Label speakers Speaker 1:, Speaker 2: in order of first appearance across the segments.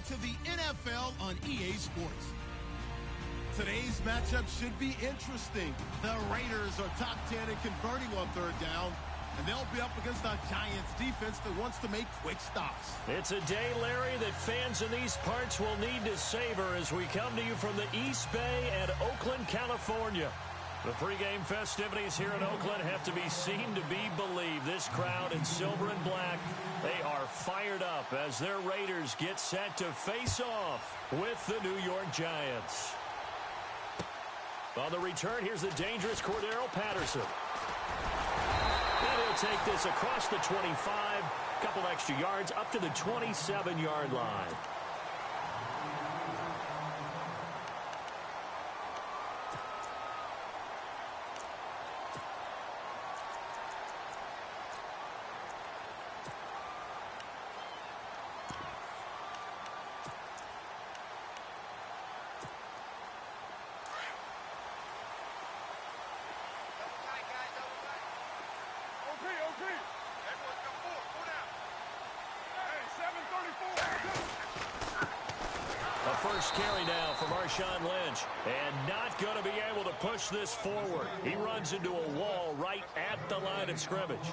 Speaker 1: Welcome to the NFL on EA Sports. Today's matchup should be interesting. The Raiders are top 10 in converting on third down, and they'll be up against a Giants defense that wants to make quick stops.
Speaker 2: It's a day, Larry, that fans in these parts will need to savor as we come to you from the East Bay and Oakland, California. The pregame festivities here in Oakland have to be seen to be believed. This crowd in silver and black, they are fired up as their Raiders get set to face off with the New York Giants. On the return, here's the dangerous Cordero Patterson. And he'll take this across the 25, couple extra yards up to the 27-yard line. First carry now from Marshawn Lynch, and not going to be able to push this forward. He runs into a wall right at the line of scrimmage.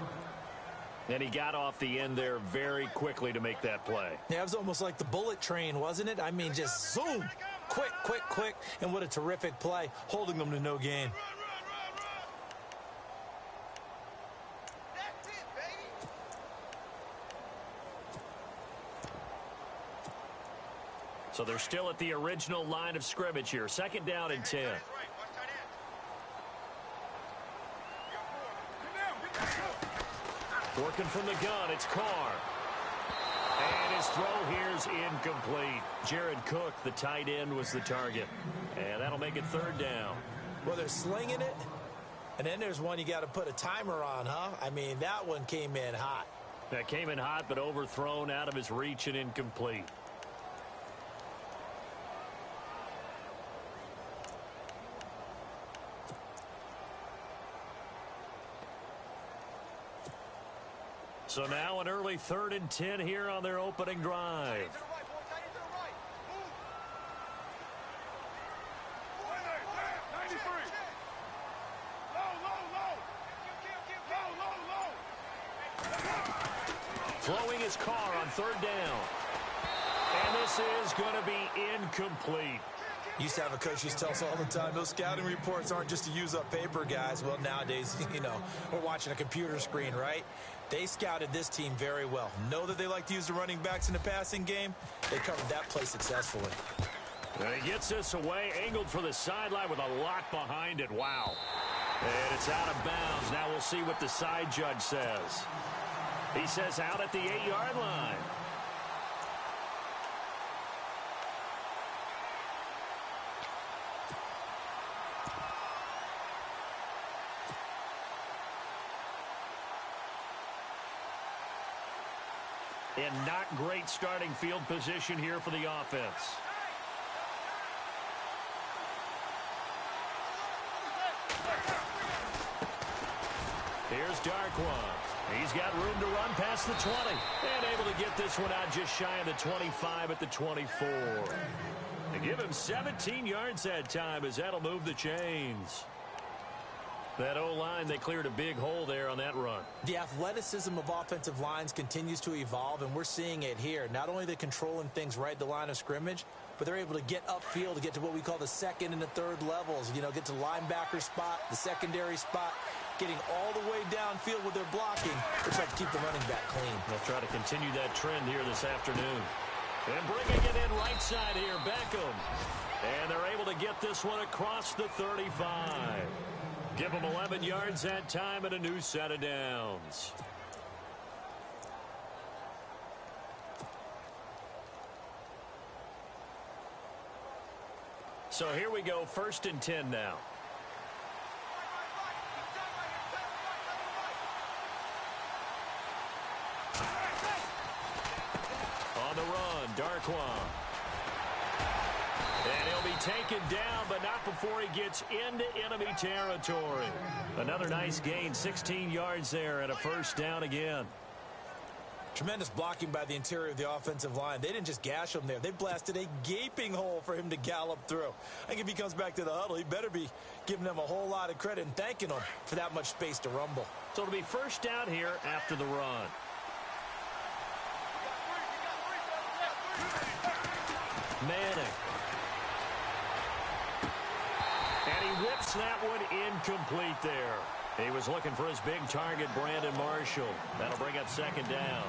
Speaker 2: And he got off the end there very quickly to make that play.
Speaker 3: Yeah, it was almost like the bullet train, wasn't it? I mean, just zoom, quick, quick, quick, and what a terrific play, holding them to no gain.
Speaker 2: So they're still at the original line of scrimmage here. Second down and 10. Working from the gun, it's Carr. And his throw here's incomplete. Jared Cook, the tight end, was the target. And that'll make it third down.
Speaker 3: Well, they're slinging it. And then there's one you got to put a timer on, huh? I mean, that one came in hot.
Speaker 2: That came in hot, but overthrown out of his reach and incomplete. So now an early 3rd and 10 here on their opening drive. Throwing his Carr on 3rd down. And this is going to be incomplete.
Speaker 3: Used to have a coach used to tell us all the time, those scouting reports aren't just to use up paper, guys. Well, nowadays, you know, we're watching a computer screen, right? They scouted this team very well. Know that they like to use the running backs in the passing game. They covered that play successfully.
Speaker 2: And he gets this away, angled for the sideline with a lot behind it. Wow. And it's out of bounds. Now we'll see what the side judge says. He says out at the 8-yard line. And not great starting field position here for the offense. Here's Darkwan. He's got room to run past the 20. And able to get this one out just shy of the 25 at the 24. They give him 17 yards that time as that'll move the chains. That O-line, they cleared a big hole there on that run.
Speaker 3: The athleticism of offensive lines continues to evolve, and we're seeing it here. Not only are they controlling things right at the line of scrimmage, but they're able to get upfield to get to what we call the 2nd and the 3rd levels. You know, get to the linebacker spot, the secondary spot, getting all the way downfield with their blocking, which helps keep the running back clean.
Speaker 2: They'll try to continue that trend here this afternoon. And bringing it in right side here, Beckham. And they're able to get this one across the 35. Give them 11 yards that time and a new set of downs. So here we go, 1st and 10 now. On the run, Darkwan. And he'll be taken down, but not before he gets into enemy territory. Another nice gain, 16 yards there, and a first down again.
Speaker 3: Tremendous blocking by the interior of the offensive line. They didn't just gash him there. They blasted a gaping hole for him to gallop through. I think if he comes back to the huddle, he better be giving them a whole lot of credit and thanking them for that much space to rumble.
Speaker 2: So it'll be first down here after the run. Manning. And he whips that one incomplete there. He was looking for his big target, Brandon Marshall. That'll bring up second down.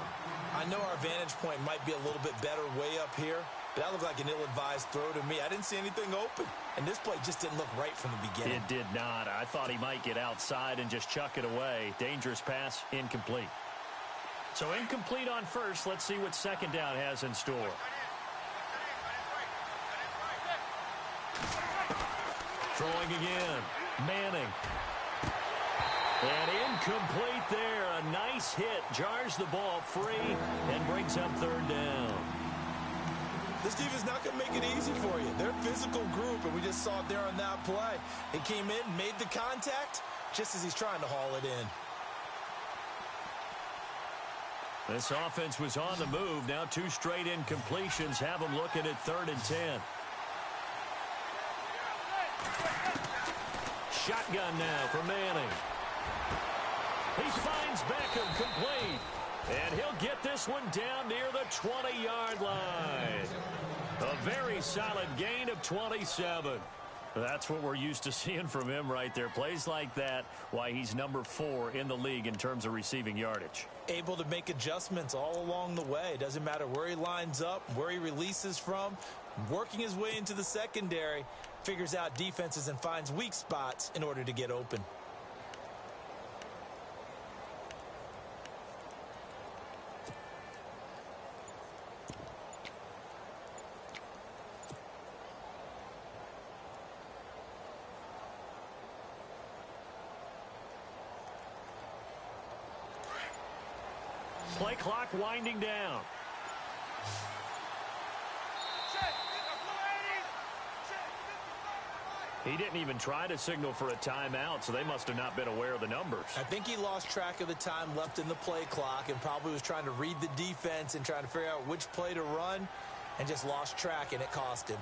Speaker 3: I know our vantage point might be a little bit better way up here, but that looked like an ill-advised throw to me. I didn't see anything open, and this play just didn't look right from the beginning.
Speaker 2: It did not. I thought he might get outside and just chuck it away. Dangerous pass, incomplete. So incomplete on first. Let's see what second down has in store. Throwing again. Manning. And incomplete there. A nice hit. Jars the ball free and brings up third down.
Speaker 3: This defense is not going to make it easy for you. They're a physical group, and we just saw it there on that play. He came in, made the contact, just as he's trying to haul it in.
Speaker 2: This offense was on the move. Now 2 straight incompletions have them looking at 3rd and 10. Shotgun now for Manning. He finds Beckham complete. And he'll get this one down near the 20-yard line. A very solid gain of 27. That's what we're used to seeing from him right there. Plays like that, why he's number 4 in the league in terms of receiving yardage.
Speaker 3: Able to make adjustments all along the way. Doesn't matter where he lines up, where he releases from. Working his way into the secondary, figures out defenses and finds weak spots in order to get open.
Speaker 2: Play clock winding down. He didn't even try to signal for a timeout, so they must have not been aware of the numbers.
Speaker 3: I think he lost track of the time left in the play clock and probably was trying to read the defense and trying to figure out which play to run and just lost track, and it cost him.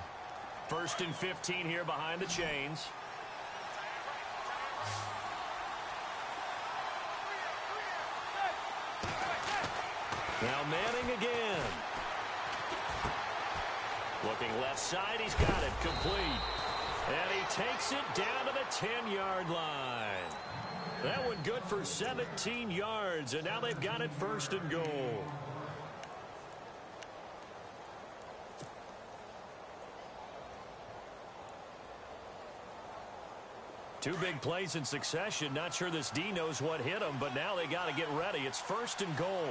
Speaker 2: 1st and 15 here behind the chains. Now Manning again. Looking left side, he's got it complete. And he takes it down to the 10-yard line. That one good for 17 yards, and now they've got it 1st and goal. Two big plays in succession. Not sure this D knows what hit him, but now they got to get ready. It's 1st and goal.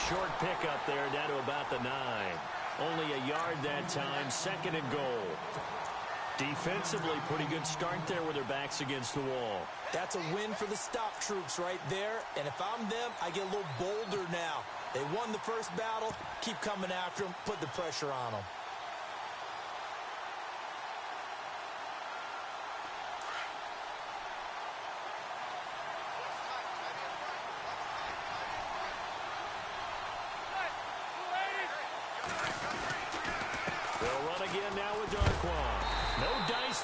Speaker 2: Short pickup there down to about the 9. Only a yard that time. 2nd and goal. Defensively, pretty good start there with their backs against the wall.
Speaker 3: That's a win for the stop troops right there. And if I'm them, I get a little bolder now. They won the first battle. Keep coming after them. Put the pressure on them.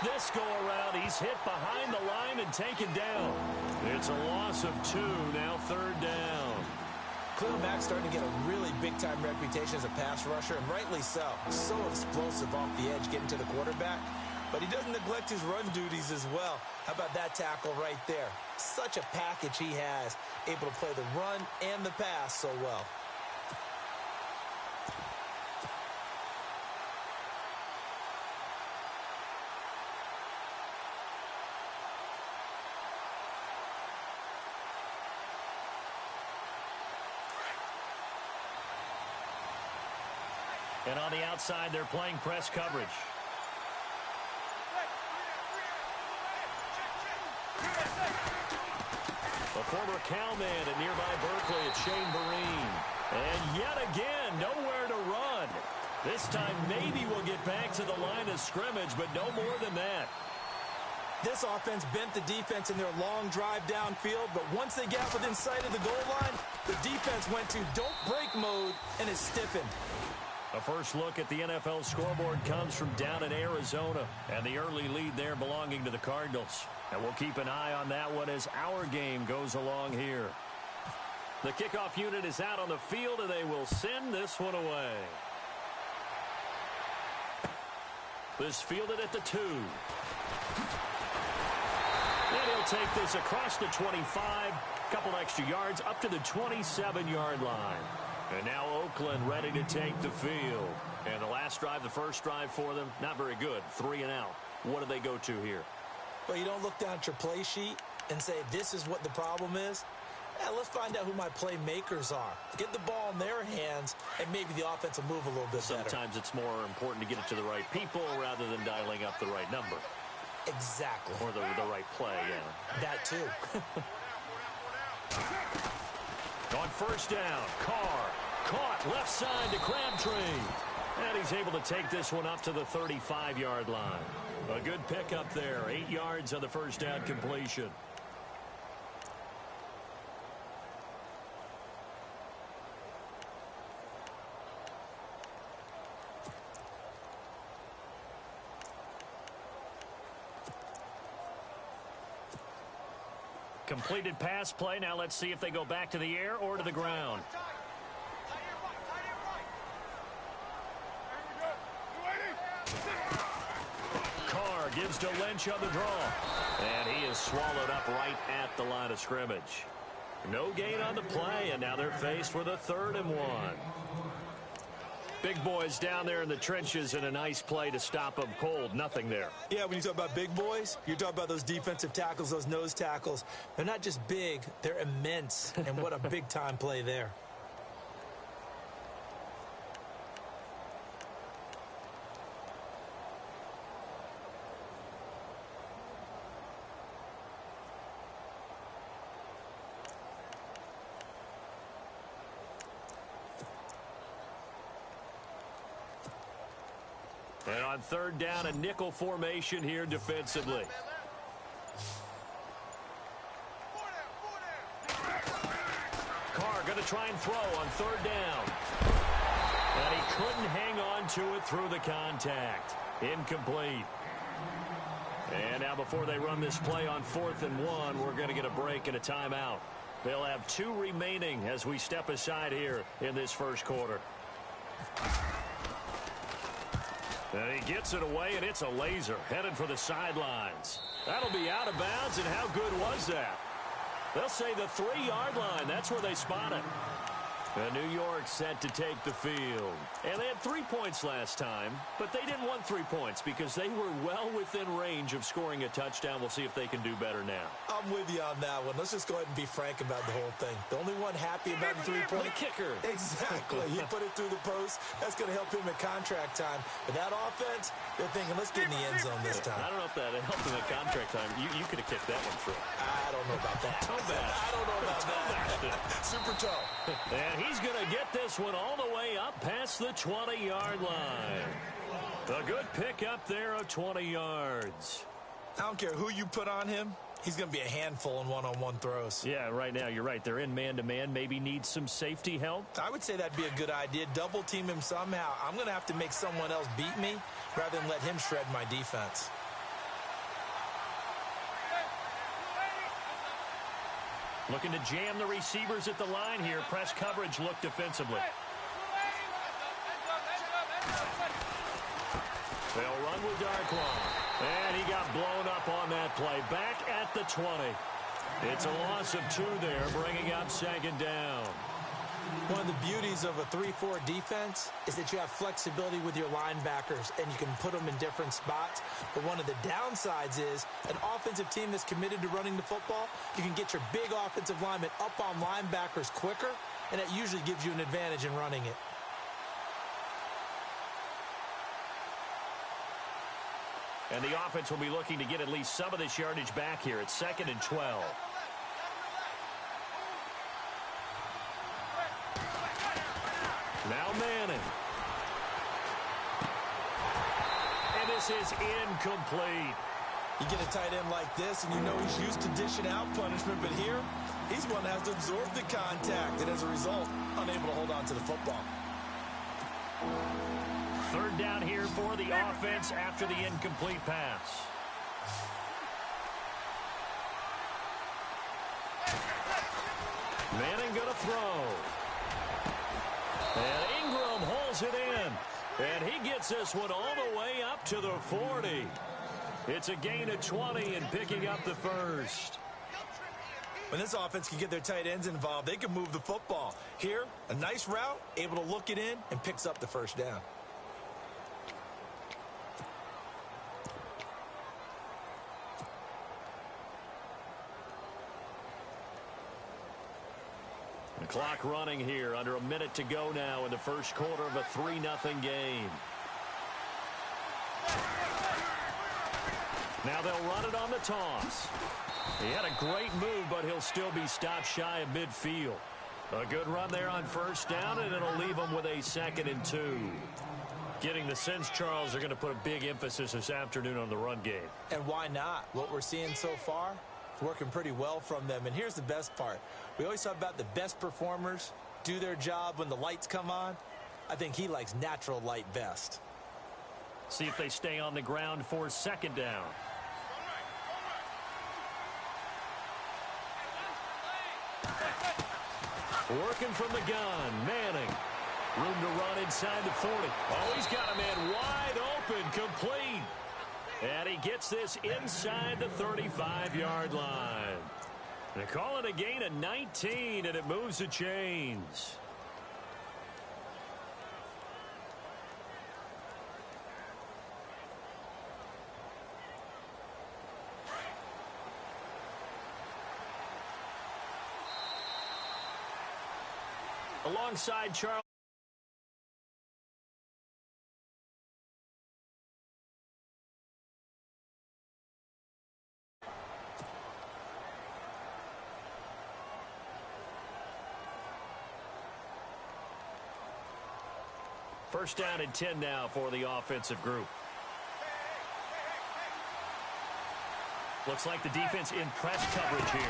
Speaker 2: This go around, he's hit behind the line and taken down. It's a loss of 2, now 3rd down.
Speaker 3: Khalil Mack's starting to get a really big-time reputation as a pass rusher, and rightly so. So explosive off the edge getting to the quarterback, but he doesn't neglect his run duties as well. How about that tackle right there? Such a package he has, able to play the run and the pass so well.
Speaker 2: And on the outside, they're playing press coverage. A former Cowman at nearby Berkeley, it's Shane Vereen. And yet again, nowhere to run. This time maybe we'll get back to the line of scrimmage, but no more than that.
Speaker 3: This offense bent the defense in their long drive downfield, but once they got within sight of the goal line, the defense went to don't break mode and is stiffened.
Speaker 2: A first look at the NFL scoreboard comes from down in Arizona, and the early lead there belonging to the Cardinals. And we'll keep an eye on that one as our game goes along here. The kickoff unit is out on the field, and they will send this one away. This fielded at the 2. And he'll take this across the 25, couple extra yards up to the 27-yard line. And now Oakland ready to take the field. And the last drive, the first drive for them, not very good. 3 and out. What do they go to here?
Speaker 3: Well, you don't look down at your play sheet and say, this is what the problem is. Yeah, let's find out who my playmakers are. Get the ball in their hands, and maybe the offense will move a little bit better.
Speaker 2: Sometimes it's more important to get it to the right people rather than dialing up the right number.
Speaker 3: Exactly.
Speaker 2: Or the right play, yeah.
Speaker 3: That too.
Speaker 2: On first down, Carr caught left side to Crabtree. And he's able to take this one up to the 35-yard line. A good pickup there, 8 yards on the first down completion. Completed pass play. Now let's see if they go back to the air or to the ground. Carr gives to Lynch on the draw. And he is swallowed up right at the line of scrimmage. No gain on the play, and now they're faced with a 3rd and 1. Big boys down there in the trenches, and a nice play to stop them cold. Nothing there.
Speaker 3: Yeah, when you talk about big boys, you're talking about those defensive tackles, those nose tackles. They're not just big, they're immense. And what a big-time play there.
Speaker 2: And on 3rd down, a nickel formation here defensively. Carr going to try and throw on 3rd down. And he couldn't hang on to it through the contact. Incomplete. And now before they run this play on 4th and 1, we're going to get a break and a timeout. They'll have 2 remaining as we step aside here in this first quarter. And he gets it away, and it's a laser headed for the sidelines. That'll be out of bounds, and how good was that? They'll say the 3-yard line. That's where they spot it. And New York set to take the field. And they had 3 points last time, but they didn't want 3 points because they were well within range of scoring a touchdown. We'll see if they can do better now.
Speaker 3: I'm with you on that one. Let's just go ahead and be frank about the whole thing. The only one happy about the 3-point.
Speaker 2: The kicker.
Speaker 3: Exactly. He put it through the post. That's going to help him at contract time. But that offense, they're thinking, let's get in the end zone this time.
Speaker 2: I don't know if that helped him at contract time. You could have kicked that one through.
Speaker 3: I don't know about that.
Speaker 2: Toe bash.
Speaker 3: I don't know about that. Super toe.
Speaker 2: And he's going to get this one all the way up past the 20-yard line. A good pickup there of 20 yards.
Speaker 3: I don't care who you put on him. He's going to be a handful in one-on-one throws.
Speaker 2: Yeah, right now, you're right. They're in man-to-man. Maybe need some safety help.
Speaker 3: I would say that'd be a good idea. Double team him somehow. I'm going to have to make someone else beat me rather than let him shred my defense.
Speaker 2: Looking to jam the receivers at the line here. Press coverage look defensively. They'll run with Darkwan. And he got blown up on that play. Back at the 20. It's a loss of 2 there, bringing up 2nd down.
Speaker 3: One of the beauties of a 3-4 defense is that you have flexibility with your linebackers, and you can put them in different spots. But one of the downsides is an offensive team that's committed to running the football, you can get your big offensive linemen up on linebackers quicker, and that usually gives you an advantage in running it.
Speaker 2: And the offense will be looking to get at least some of this yardage back here. It's 2nd and 12. Now Manning. This is incomplete.
Speaker 3: You get a tight end like this, and you know he's used to dishing out punishment, but here, he's one that has to absorb the contact, and as a result, unable to hold on to the football.
Speaker 2: Third down here for the offense after the incomplete pass. Manning going to throw. And Ingram hauls it in. And he gets this one all the way up to the 40. It's a gain of 20 and picking up the first.
Speaker 3: When this offense can get their tight ends involved, they can move the football. Here, a nice route, able to look it in, and picks up the first down.
Speaker 2: The clock running here, under a minute to go now in the first quarter of a 3-0 game. Now they'll run it on the toss. He had a great move, but he'll still be stopped shy of midfield. A good run there on first down, and it'll leave him with a 2nd and 2. Getting the sense, Charles, they're going to put a big emphasis this afternoon on the run game.
Speaker 3: And why not? What we're seeing so far, it's working pretty well from them. And here's the best part. We always talk about the best performers do their job when the lights come on. I think he likes natural light best.
Speaker 2: See if they stay on the ground for 2nd down. Working from the gun, Manning. Room to run inside the 40. Oh, he's got a man wide open, complete. And he gets this inside the 35-yard line. They call it a gain of 19, and it moves the chains. Alongside Charles. First down and 10 now for the offensive group. Looks like the defense in press coverage here.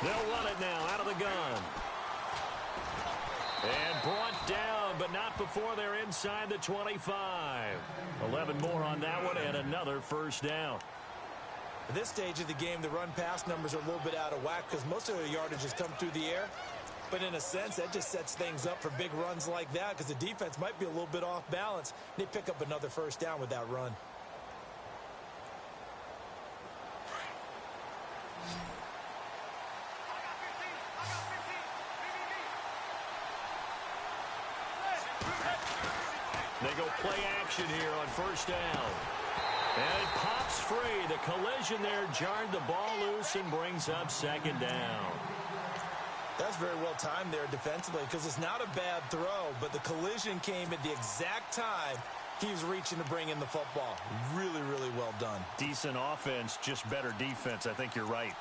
Speaker 2: They'll run it now out of the gun. And brought down, but not before they're inside the 25. 11 more on that one, and another first down.
Speaker 3: At this stage of the game, the run-pass numbers are a little bit out of whack because most of their yardage has come through the air. But in a sense, that just sets things up for big runs like that because the defense might be a little bit off balance. They pick up another first down with that run.
Speaker 2: They go play action here on first down. And it pops free. The collision there jarred the ball loose and brings up 2nd down.
Speaker 3: That's very well timed there defensively because it's not a bad throw, but the collision came at the exact time he was reaching to bring in the football. Really, really well done.
Speaker 2: Decent offense, just better defense. I think you're right.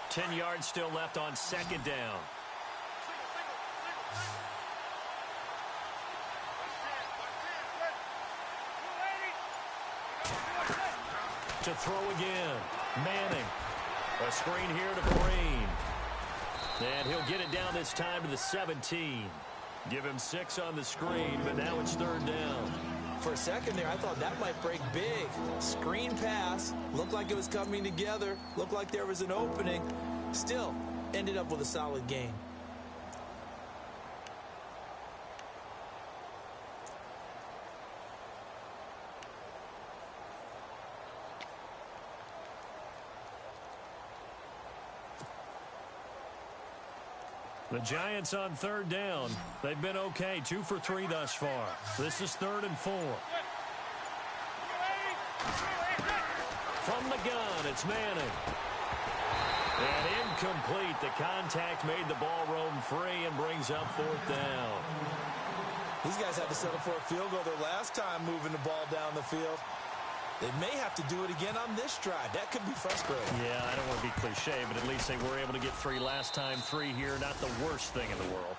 Speaker 2: Ten yards still left on 2nd down. To throw again. Manning. A screen here to Green. And he'll get it down this time to the 17. Give him 6 on the screen, but now it's 3rd down.
Speaker 3: For a second there, I thought that might break big. Screen pass. Looked like it was coming together. Looked like there was an opening. Still, ended up with a solid gain.
Speaker 2: The Giants on 3rd down. They've been okay. 2 for 3 thus far. This is 3rd and 4. From the gun, it's Manning. And incomplete. The contact made the ball roam free and brings up 4th down.
Speaker 3: These guys had to settle for a field goal their last time moving the ball down the field. They may have to do it again on this drive. That could be frustrating.
Speaker 2: Yeah, I don't want to be cliche, but at least they were able to get 3 last time. 3 here, not the worst thing in the world.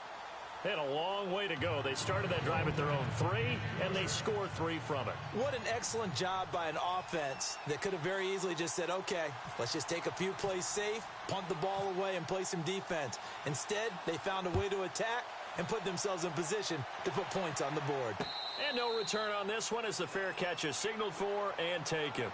Speaker 2: They had a long way to go. They started that drive at their own 3, and they scored 3 from it.
Speaker 3: What an excellent job by an offense that could have very easily just said, okay, let's just take a few plays safe, punt the ball away, and play some defense. Instead, they found a way to attack and put themselves in position to put points on the board.
Speaker 2: And no return on this one as the fair catch is signaled for and taken.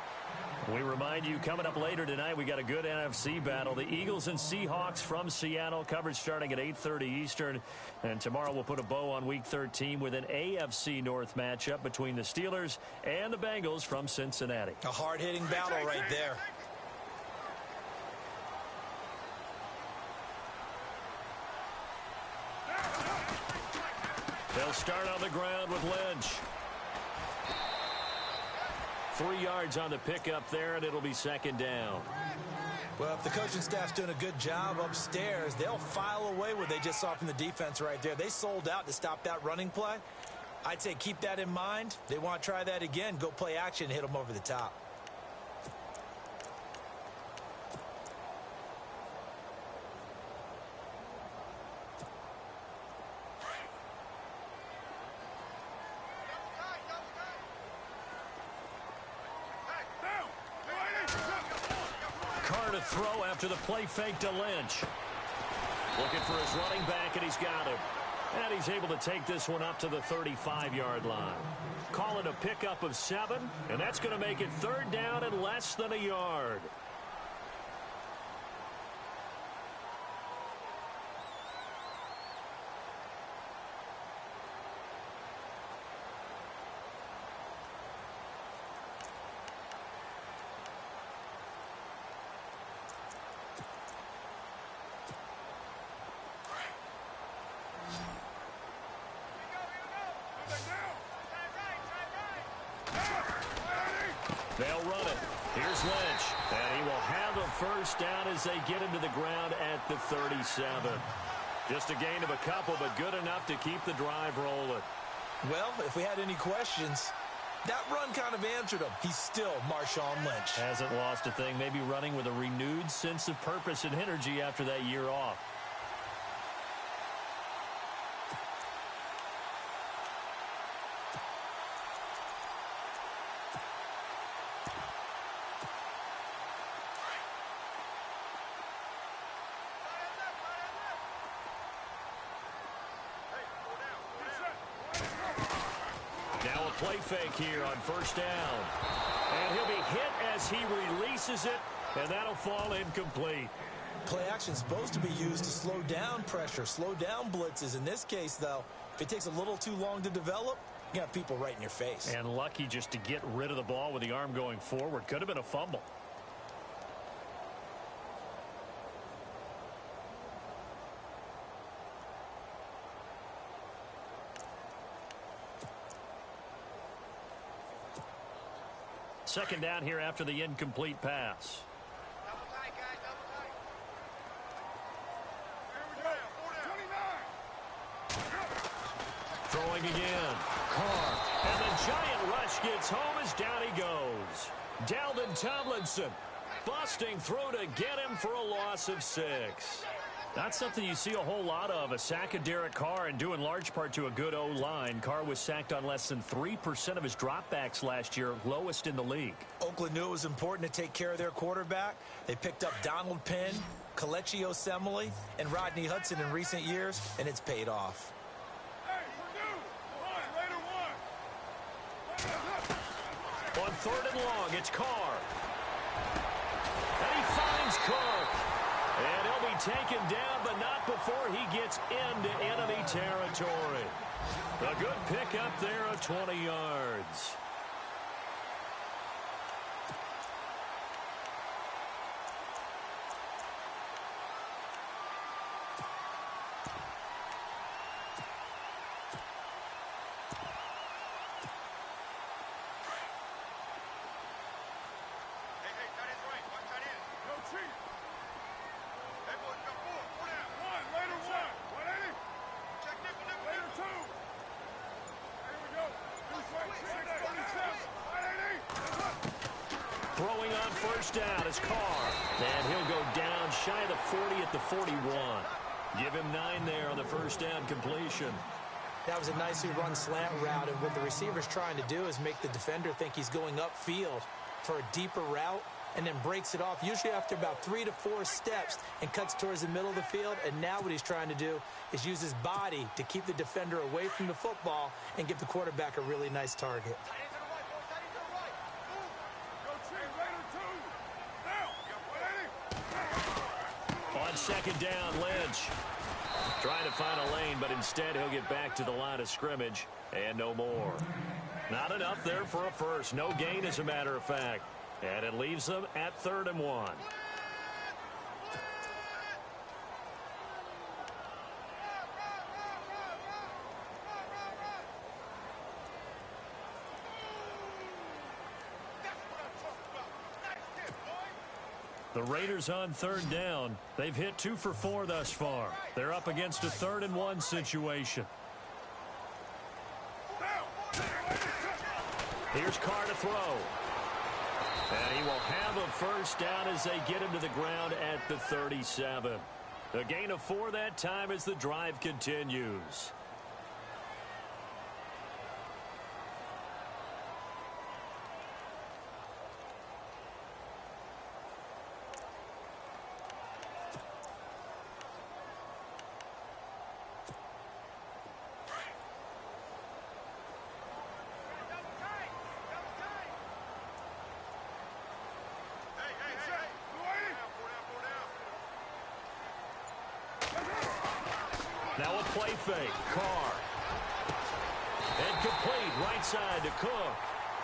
Speaker 2: We remind you, coming up later tonight, we got a good NFC battle. The Eagles and Seahawks from Seattle, coverage starting at 8:30 Eastern. And tomorrow we'll put a bow on Week 13 with an AFC North matchup between the Steelers and the Bengals from Cincinnati.
Speaker 3: A hard-hitting battle right there.
Speaker 2: They'll start on the ground with Lynch. 3 yards on the pickup there, and it'll be second down.
Speaker 3: Well, if the coaching staff's doing a good job upstairs, they'll file away what they just saw from the defense right there. They sold out to stop that running play. I'd say keep that in mind. They want to try that again. Go play action, hit them over the top.
Speaker 2: To throw after the play fake to Lynch. Looking for his running back, and he's got him. And he's able to take this one up to the 35-yard line. Call it a pickup of 7, and that's going to make it third down and less than a yard. They'll run it. Here's Lynch. And he will have a first down as they get him to the ground at the 37. Just a gain of a couple, but good enough to keep the drive rolling.
Speaker 3: Well, if we had any questions, that run kind of answered him. He's still Marshawn Lynch.
Speaker 2: Hasn't lost a thing. Maybe running with a renewed sense of purpose and energy after that year off. Play fake here on first down. And he'll be hit as he releases it, and that'll fall incomplete.
Speaker 3: Play action is supposed to be used to slow down pressure, slow down blitzes. In this case, though, if it takes a little too long to develop, you got people right in your face.
Speaker 2: And lucky just to get rid of the ball with the arm going forward. Could have been a fumble. Second down here after the incomplete pass.
Speaker 4: Double tight, guys, double tight.
Speaker 2: Throwing again. Carr. And the giant rush gets home as down he goes. Dalvin Tomlinson busting through to get him for a loss of 6. Not something you see a whole lot of. A sack of Derek Carr, and due in large part to a good O-line. Carr was sacked on less than 3% of his dropbacks last year, lowest in the league.
Speaker 3: Oakland knew it was important to take care of their quarterback. They picked up Donald Penn, Kelechi Osemele, and Rodney Hudson in recent years, and it's paid off.
Speaker 2: On third and long, it's Carr. And he finds Cook. And he'll be taken down, but not before he gets into enemy territory. A good pickup there of 20 yards. first down is Carr. And he'll go down shy of the 40 at the 41. Give him 9 there on the first down completion.
Speaker 3: That was a nicely run slant route, and what the receiver's trying to do is make the defender think he's going upfield for a deeper route, and then breaks it off, usually after about 3 to 4 steps, and cuts towards the middle of the field. And now what he's trying to do is use his body to keep the defender away from the football and give the quarterback a really nice target.
Speaker 2: On second down, Lynch trying to find a lane, but instead he'll get back to the line of scrimmage and no more. Not enough there for a first. No gain, as a matter of fact. And it leaves them at 3rd and 1. The Raiders on 3rd down. They've hit 2 for 4 thus far. They're up against a 3rd and 1 situation. Here's Carr to throw. And he will have a first down as they get him to the ground at the 37. A gain of 4 that time as the drive continues. Now a play fake. Carr. And complete right side to Cook.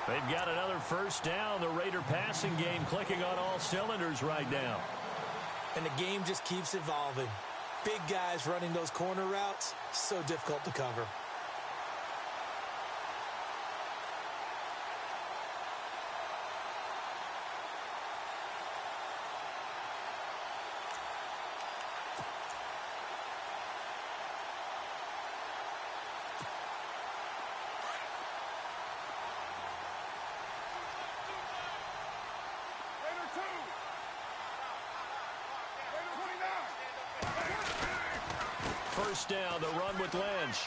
Speaker 2: They've got another first down. The Raider passing game clicking on all cylinders right now.
Speaker 3: And the game just keeps evolving. Big guys running those corner routes, so difficult to cover.
Speaker 2: First down, the run with Lynch.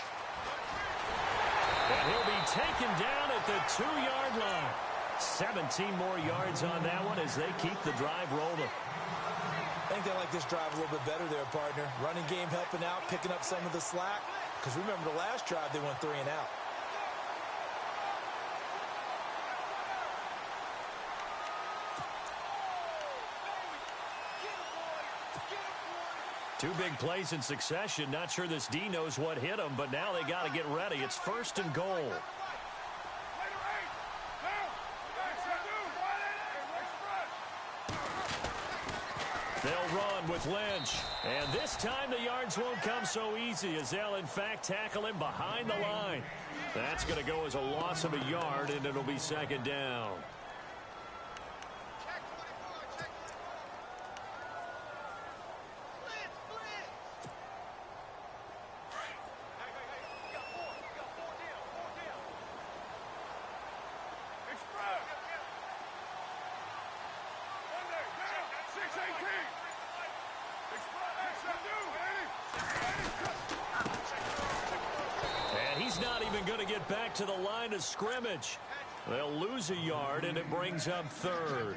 Speaker 2: And he'll be taken down at the 2-yard line. 17 more yards on that one as they keep the drive rolling.
Speaker 3: I think they like this drive a little bit better there, partner. Running game helping out, picking up some of the slack. Because remember the last drive, they went 3 and out.
Speaker 2: Two big plays in succession. Not sure this D knows what hit him, but now they got to get ready. It's 1st and goal. They'll run with Lynch. And this time the yards won't come so easy as they'll, in fact, tackle him behind the line. That's going to go as a loss of a yard, and it'll be 2nd down. Going to get back to the line of scrimmage. They'll lose a yard, and it brings up 3rd.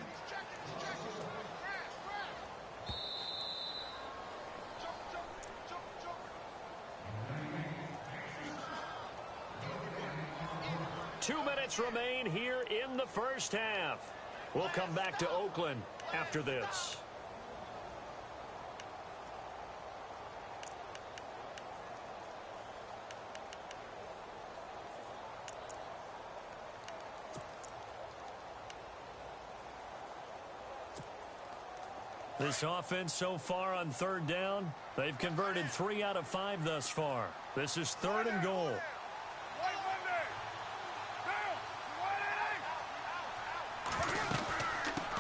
Speaker 2: Two minutes remain here in the first half. We'll come back to Oakland after this. This offense so far on 3rd down, they've converted 3 out of 5 thus far. This is 3rd and goal.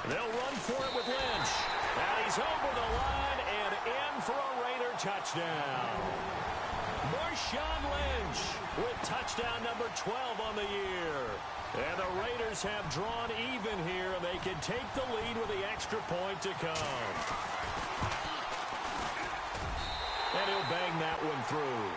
Speaker 2: They'll run for it with Lynch. And he's over the line and in for a Raider touchdown. Marshawn Lynch with touchdown number 12 on the year. And the Raiders have drawn even here. They can take the lead with the extra point to come. And he'll bang that one through.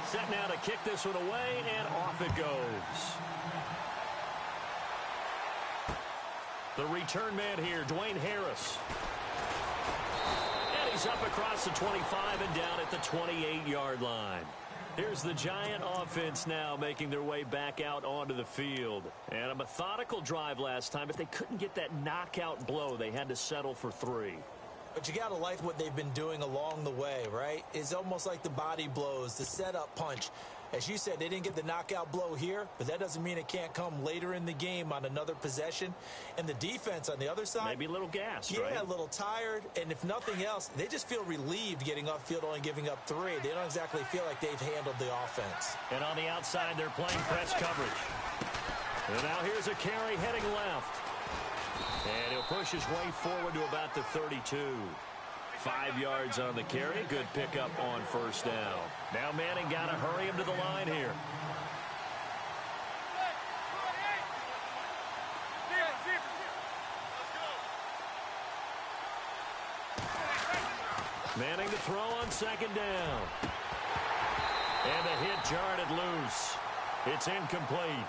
Speaker 2: Set now to kick this one away, and off it goes. The return man here, Dwayne Harris. And he's up across the 25 and down at the 28-yard line. Here's the Giant offense now making their way back out onto the field. And a methodical drive last time, but they couldn't get that knockout blow. They had to settle for 3.
Speaker 3: But you got to like what they've been doing along the way, right? It's almost like the body blows, the setup punch. As you said, they didn't get the knockout blow here, but that doesn't mean it can't come later in the game on another possession. And the defense on the other side,
Speaker 2: maybe a little gassed,
Speaker 3: right?
Speaker 2: Yeah,
Speaker 3: a little tired. And if nothing else, they just feel relieved getting upfield, only giving up 3. They don't exactly feel like they've handled the offense.
Speaker 2: And on the outside, they're playing press coverage. And now here's a carry heading left. And he'll push his way forward to about the 32. 5 yards on the carry. Good pickup on first down. Now Manning got to hurry him to the line here. Manning to throw on second down. And the hit jarred it loose. It's incomplete.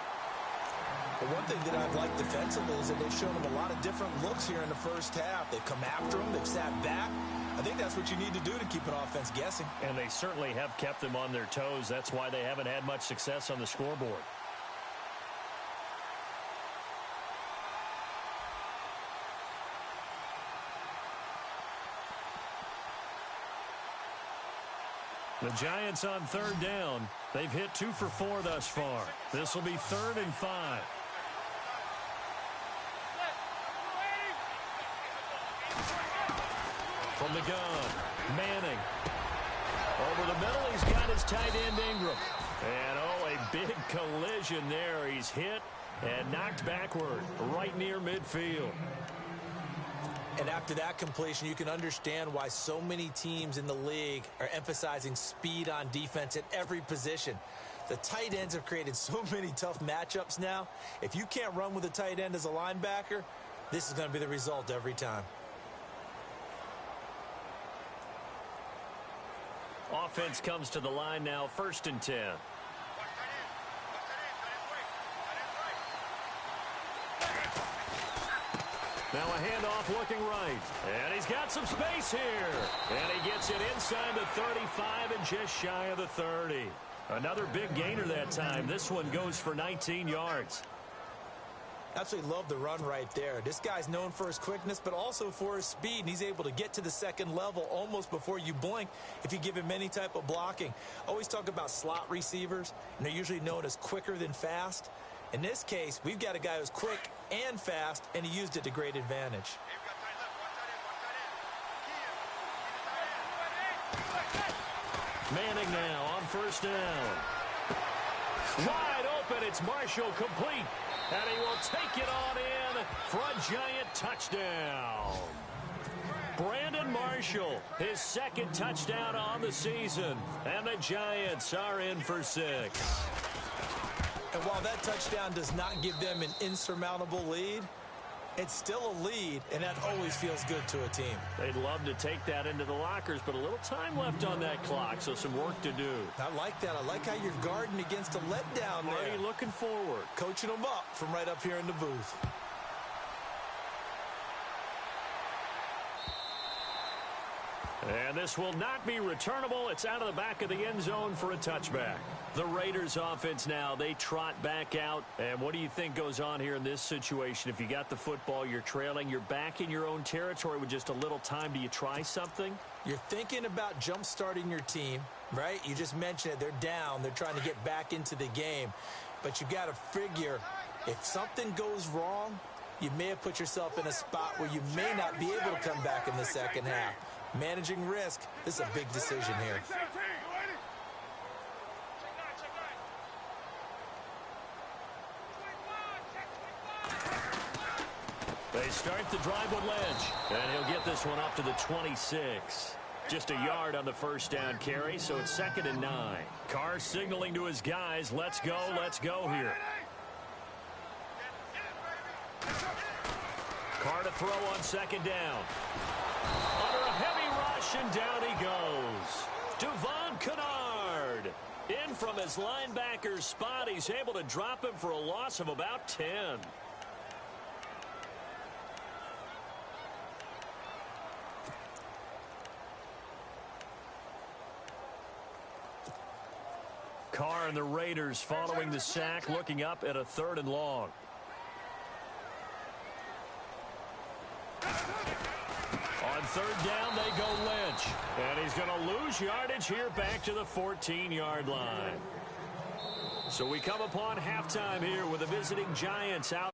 Speaker 3: But one thing that I've liked defensively is that they've shown them a lot of different looks here in the first half. They've come after them. They've sat back. I think that's what you need to do to keep an offense guessing.
Speaker 2: And they certainly have kept them on their toes. That's why they haven't had much success on the scoreboard. The Giants on third down. They've hit 2 for 4 thus far. This will be 3rd and 5. From the gun, Manning. Over the middle, he's got his tight end, Ingram. And, oh, a big collision there. He's hit and knocked backward right near midfield.
Speaker 3: And after that completion, you can understand why so many teams in the league are emphasizing speed on defense at every position. The tight ends have created so many tough matchups now. If you can't run with a tight end as a linebacker, this is going to be the result every time.
Speaker 2: Offense comes to the line now, 1st and 10. Now a handoff looking right. And he's got some space here. And he gets it inside the 35 and just shy of the 30. Another big gainer that time. This one goes for 19 yards.
Speaker 3: Absolutely love the run right there. This guy's known for his quickness, but also for his speed. And he's able to get to the second level almost before you blink if you give him any type of blocking. Always talk about slot receivers, and they're usually known as quicker than fast. In this case, we've got a guy who's quick and fast, and he used it to great advantage.
Speaker 2: Manning now on first down. Wide open, it's Marshall, complete. And he will take it on in for a Giant touchdown. Brandon Marshall, his 2nd touchdown on the season. And the Giants are in for 6.
Speaker 3: And while that touchdown does not give them an insurmountable lead, it's still a lead, and that always feels good to a team.
Speaker 2: They'd love to take that into the lockers, but a little time left on that clock, so some work to do.
Speaker 3: I like that. I like how you're guarding against a letdown there.
Speaker 2: Already looking forward.
Speaker 3: Coaching them up from right up here in the booth.
Speaker 2: And this will not be returnable. It's out of the back of the end zone for a touchback. The Raiders offense now, they trot back out. And what do you think goes on here in this situation? If you got the football, you're trailing, you're back in your own territory with just a little time. Do you try something?
Speaker 3: You're thinking about jump-starting your team, right? You just mentioned it. They're down. They're trying to get back into the game. But you got to figure if something goes wrong, you may have put yourself in a spot where you may not be able to come back in the second half. Managing risk, this is a big decision here.
Speaker 2: They start the drive with Lynch, and he'll get this one up to the 26. Just a yard on the first down carry, so it's 2nd and 9. Carr signaling to his guys, let's go here. Carr to throw on 2nd down. Under a heavy rush, and down he goes. Devon Kennard. In from his linebacker's spot, he's able to drop him for a loss of about 10. Carr and the Raiders following the sack, looking up at a 3rd and long. On 3rd down, they go Lynch. And he's going to lose yardage here back to the 14-yard line. So we come upon halftime here with the visiting Giants out.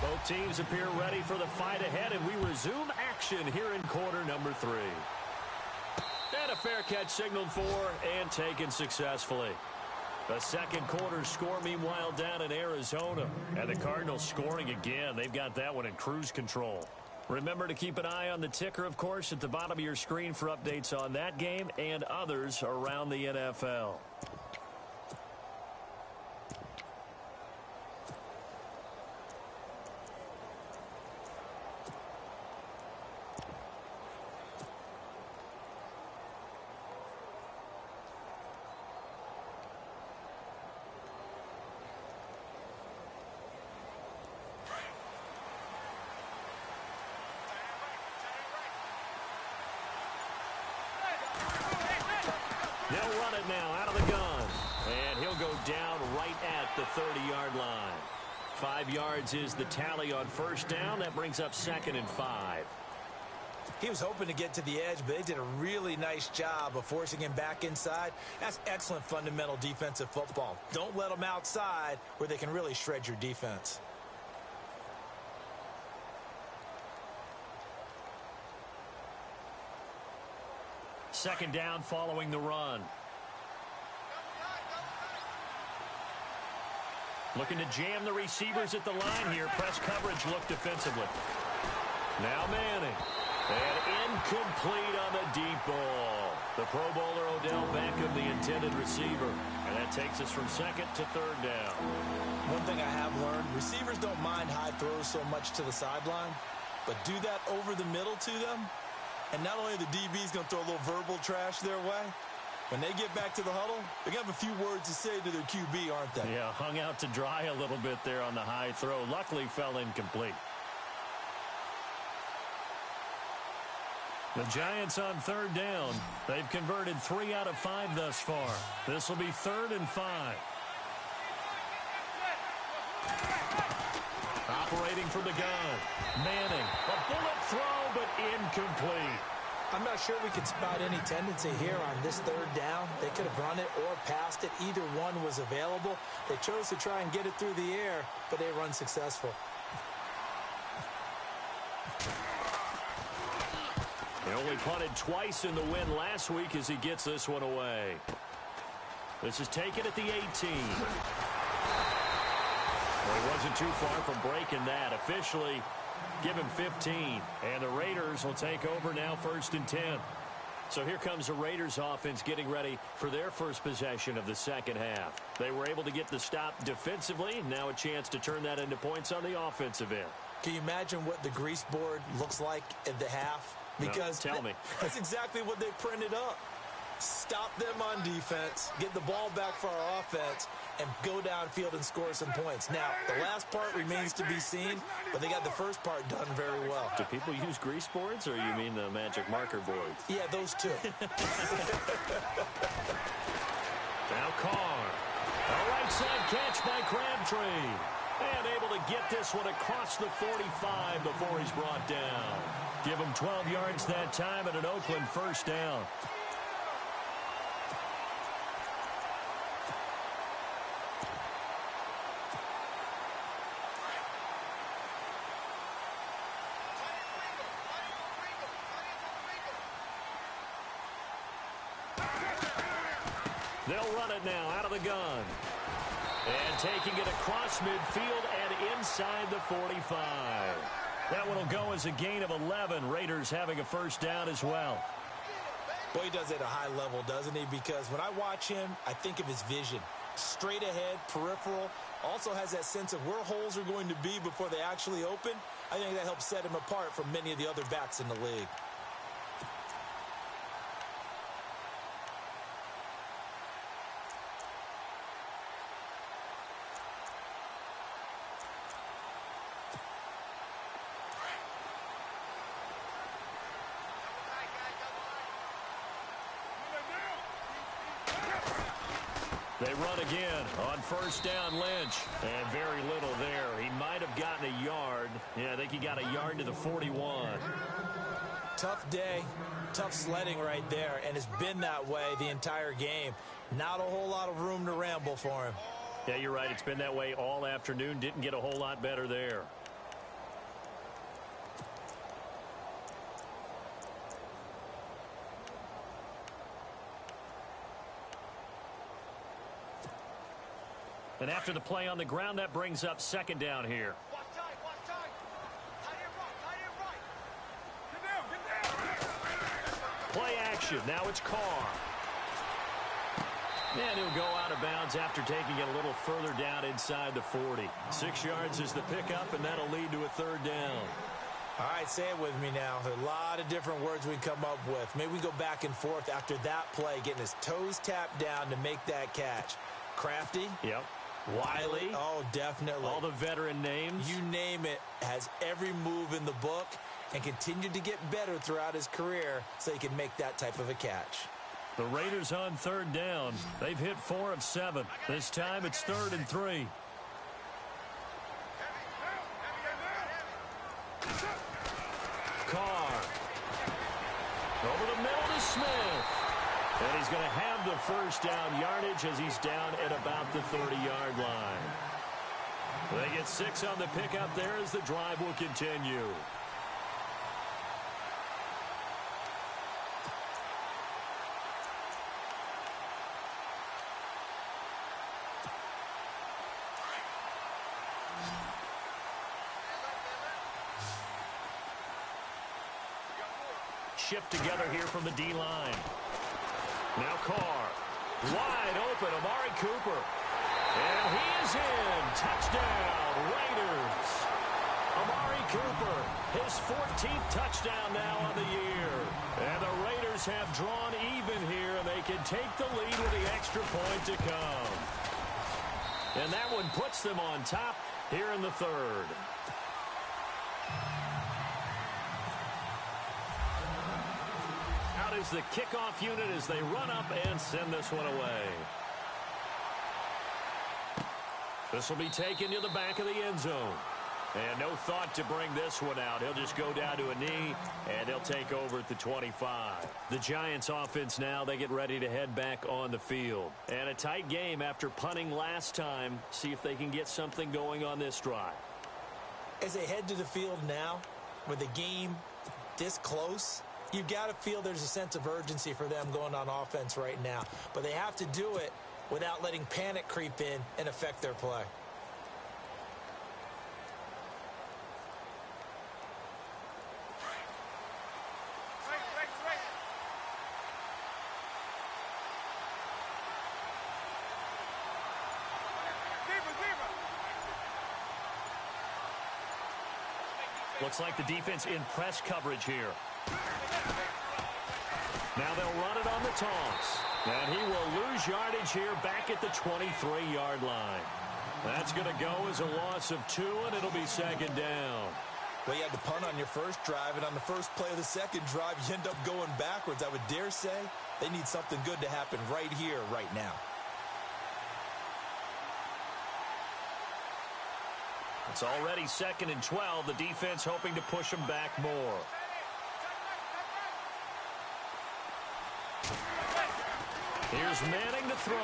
Speaker 2: Both teams appear ready for the fight ahead, and we resume action here in quarter number 3. And a fair catch signaled for and taken successfully. The second quarter score, meanwhile, down in Arizona. And the Cardinals scoring again. They've got that one in cruise control. Remember to keep an eye on the ticker, of course, at the bottom of your screen for updates on that game and others around the NFL. They'll run it now out of the gun. And he'll go down right at the 30-yard line. 5 yards is the tally on first down. That brings up 2nd and 5.
Speaker 3: He was hoping to get to the edge, but they did a really nice job of forcing him back inside. That's excellent fundamental defensive football. Don't let them outside where they can really shred your defense.
Speaker 2: Second down following the run. Looking to jam the receivers at the line here. Press coverage look defensively. Now Manning. And incomplete on the deep ball. The Pro Bowler Odell Beckham, the intended receiver. And that takes us from 2nd to 3rd down.
Speaker 3: One thing I have learned, receivers don't mind high throws so much to the sideline, but do that over the middle to them. And not only are the DBs going to throw a little verbal trash their way, when they get back to the huddle, they're going to have a few words to say to their QB, aren't they?
Speaker 2: Yeah, hung out to dry a little bit there on the high throw. Luckily fell incomplete. The Giants on 3rd down. They've converted 3 out of 5 thus far. This will be 3rd and 5. Operating from the gun. Manning. A bullet throw, but incomplete.
Speaker 3: I'm not sure we could spot any tendency here on this 3rd down. They could have run it or passed it. Either one was available. They chose to try and get it through the air, but they run successful.
Speaker 2: He only punted twice in the win last week as he gets this one away. This is taken at the 18. Well, he wasn't too far from breaking that. Officially, give him 15. And the Raiders will take over now 1st and 10. So here comes the Raiders offense getting ready for their first possession of the second half. They were able to get the stop defensively. Now a chance to turn that into points on the offensive end.
Speaker 3: Can you imagine what the grease board looks like at the half? Because
Speaker 2: no, tell me.
Speaker 3: That's exactly what they printed up. Stop them on defense, get the ball back for our offense, and go downfield and score some points. Now, the last part remains to be seen, but they got the first part done very well.
Speaker 2: Do people use grease boards, or you mean the magic marker boards?
Speaker 3: Yeah, those two.
Speaker 2: Now Carr. A right side catch by Crabtree. And able to get this one across the 45 before he's brought down. Give him 12 yards that time and an Oakland 1st down. They'll run it now out of the gun. And taking it across midfield and inside the 45. That one will go as a gain of 11. Raiders having a first down as well.
Speaker 3: Well, he does it at a high level, doesn't he? Because when I watch him, I think of his vision. Straight ahead, peripheral. Also has that sense of where holes are going to be before they actually open. I think that helps set him apart from many of the other backs in the league.
Speaker 2: They run again on first down, Lynch. And very little there. He might have gotten a yard. Yeah, I think he got a yard to the 41.
Speaker 3: Tough day, tough sledding right there, and it's been that way the entire game. Not a whole lot of room to ramble for him.
Speaker 2: Yeah, you're right. It's been that way all afternoon. Didn't get a whole lot better there. And after the play on the ground, that brings up second down here.
Speaker 4: Watch time. Tight end right. Get down.
Speaker 2: Play action. Now it's Carr. And he'll go out of bounds after taking it a little further down inside the 40. 6 yards is the pickup, and that'll lead to a third down.
Speaker 3: All right, say it with me now. There are a lot of different words we come up with. Maybe we go back and forth after that play, getting his toes tapped down to make that catch. Crafty?
Speaker 2: Yep. Wiley.
Speaker 3: Oh, definitely.
Speaker 2: All the veteran names.
Speaker 3: You name it, has every move in the book and continued to get better throughout his career so he can make that type of a catch.
Speaker 2: The Raiders on third down. They've hit 4 of 7. This time it's 3rd and 3. Carr. Over the middle to Smith. And he's going to have the first down yardage as he's down at about the 30-yard line. They get 6 on the pickup there as the drive will continue. Shift together here from the D-line. Now Carr. Wide open, Amari Cooper. And he is in. Touchdown, Raiders. Amari Cooper, his 14th touchdown now on the year. And the Raiders have drawn even here, and they can take the lead with the extra point to come. And that one puts them on top here in the 3rd. Out is the kickoff unit as they run up and send this one away. This will be taken to the back of the end zone. And no thought to bring this one out. He'll just go down to a knee, and they'll take over at the 25. The Giants offense now, they get ready to head back on the field. And a tight game after punting last time. See if they can get something going on this drive.
Speaker 3: As they head to the field now, with the game this close, you've got to feel there's a sense of urgency for them going on offense right now. But they have to do it without letting panic creep in and affect their play.
Speaker 2: Looks like the defense in press coverage here. Now they'll run it on the toss. And he will lose yardage here back at the 23-yard line. That's going to go as a loss of 2, and it'll be second down.
Speaker 3: Well, you had to punt on your first drive, and on the first play of the second drive, you end up going backwards. I would dare say they need something good to happen right here, right now.
Speaker 2: It's already 2nd and 12. The defense hoping to push them back more. Here's Manning to throw.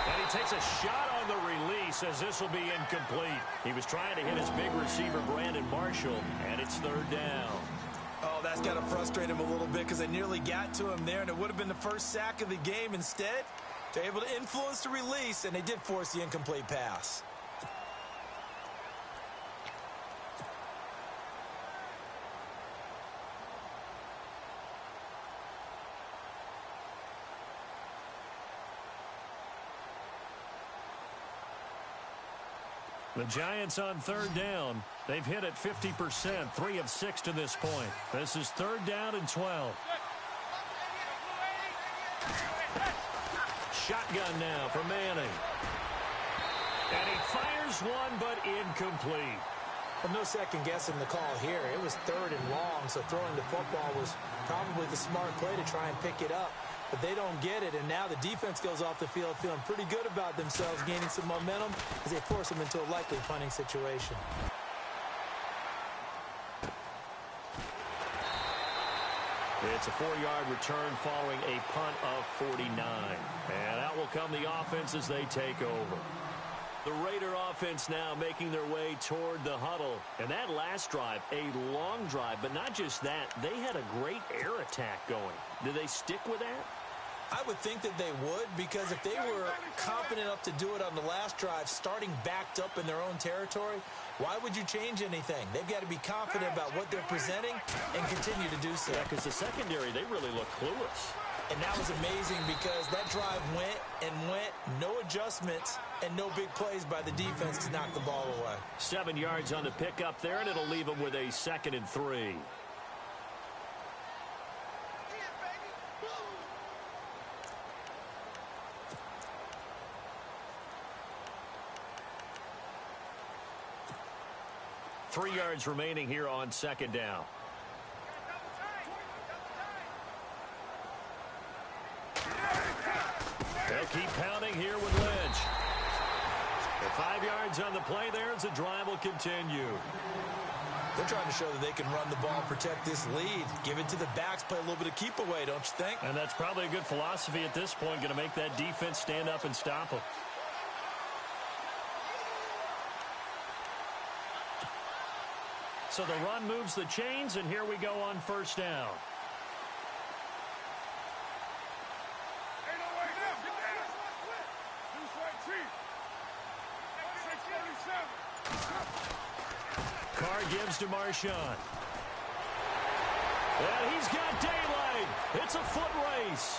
Speaker 2: And he takes a shot on the release as this will be incomplete. He was trying to hit his big receiver, Brandon Marshall, and it's 3rd down.
Speaker 3: Oh, that's got to frustrate him a little bit because they nearly got to him there, and it would have been the first sack of the game. Instead, they're able to influence the release, and they did force the incomplete pass.
Speaker 2: The Giants on third down. They've hit it 50%, 3 of 6 to this point. This is third down and 12. Shotgun now for Manning. And he fires one, but incomplete.
Speaker 3: Well, no second guessing the call here. It was third and long, so throwing the football was probably the smart play to try and pick it up. But they don't get it, and now the defense goes off the field feeling pretty good about themselves, gaining some momentum as they force them into a likely punting situation.
Speaker 2: It's a 4-yard return following a punt of 49. And out will come the offense as they take over. The Raider offense now making their way toward the huddle. And that last drive, a long drive, but not just that, they had a great air attack going. Do they stick with that?
Speaker 3: I would think that they would, because if they were confident enough to do it on the last drive, starting backed up in their own territory, why would you change anything? They've got to be confident about what they're presenting and continue to do so.
Speaker 2: Yeah, because the secondary, they really look clueless.
Speaker 3: And that was amazing because that drive went and went, no adjustments, and no big plays by the defense to knock the ball away.
Speaker 2: 7 yards on the pickup there, and it'll leave them with a 2nd and 3. Three yards remaining here on 2nd down. They'll keep pounding here with Lynch. The 5 yards on the play there as the drive will continue.
Speaker 3: They're trying to show that they can run the ball, protect this lead, give it to the backs, play a little bit of keep away, don't you think?
Speaker 2: And that's probably a good philosophy at this point, going to make that defense stand up and stop them. So the run moves the chains, and here we go on 1st down. Carr gives to Marshawn. And he's got daylight. It's a foot race.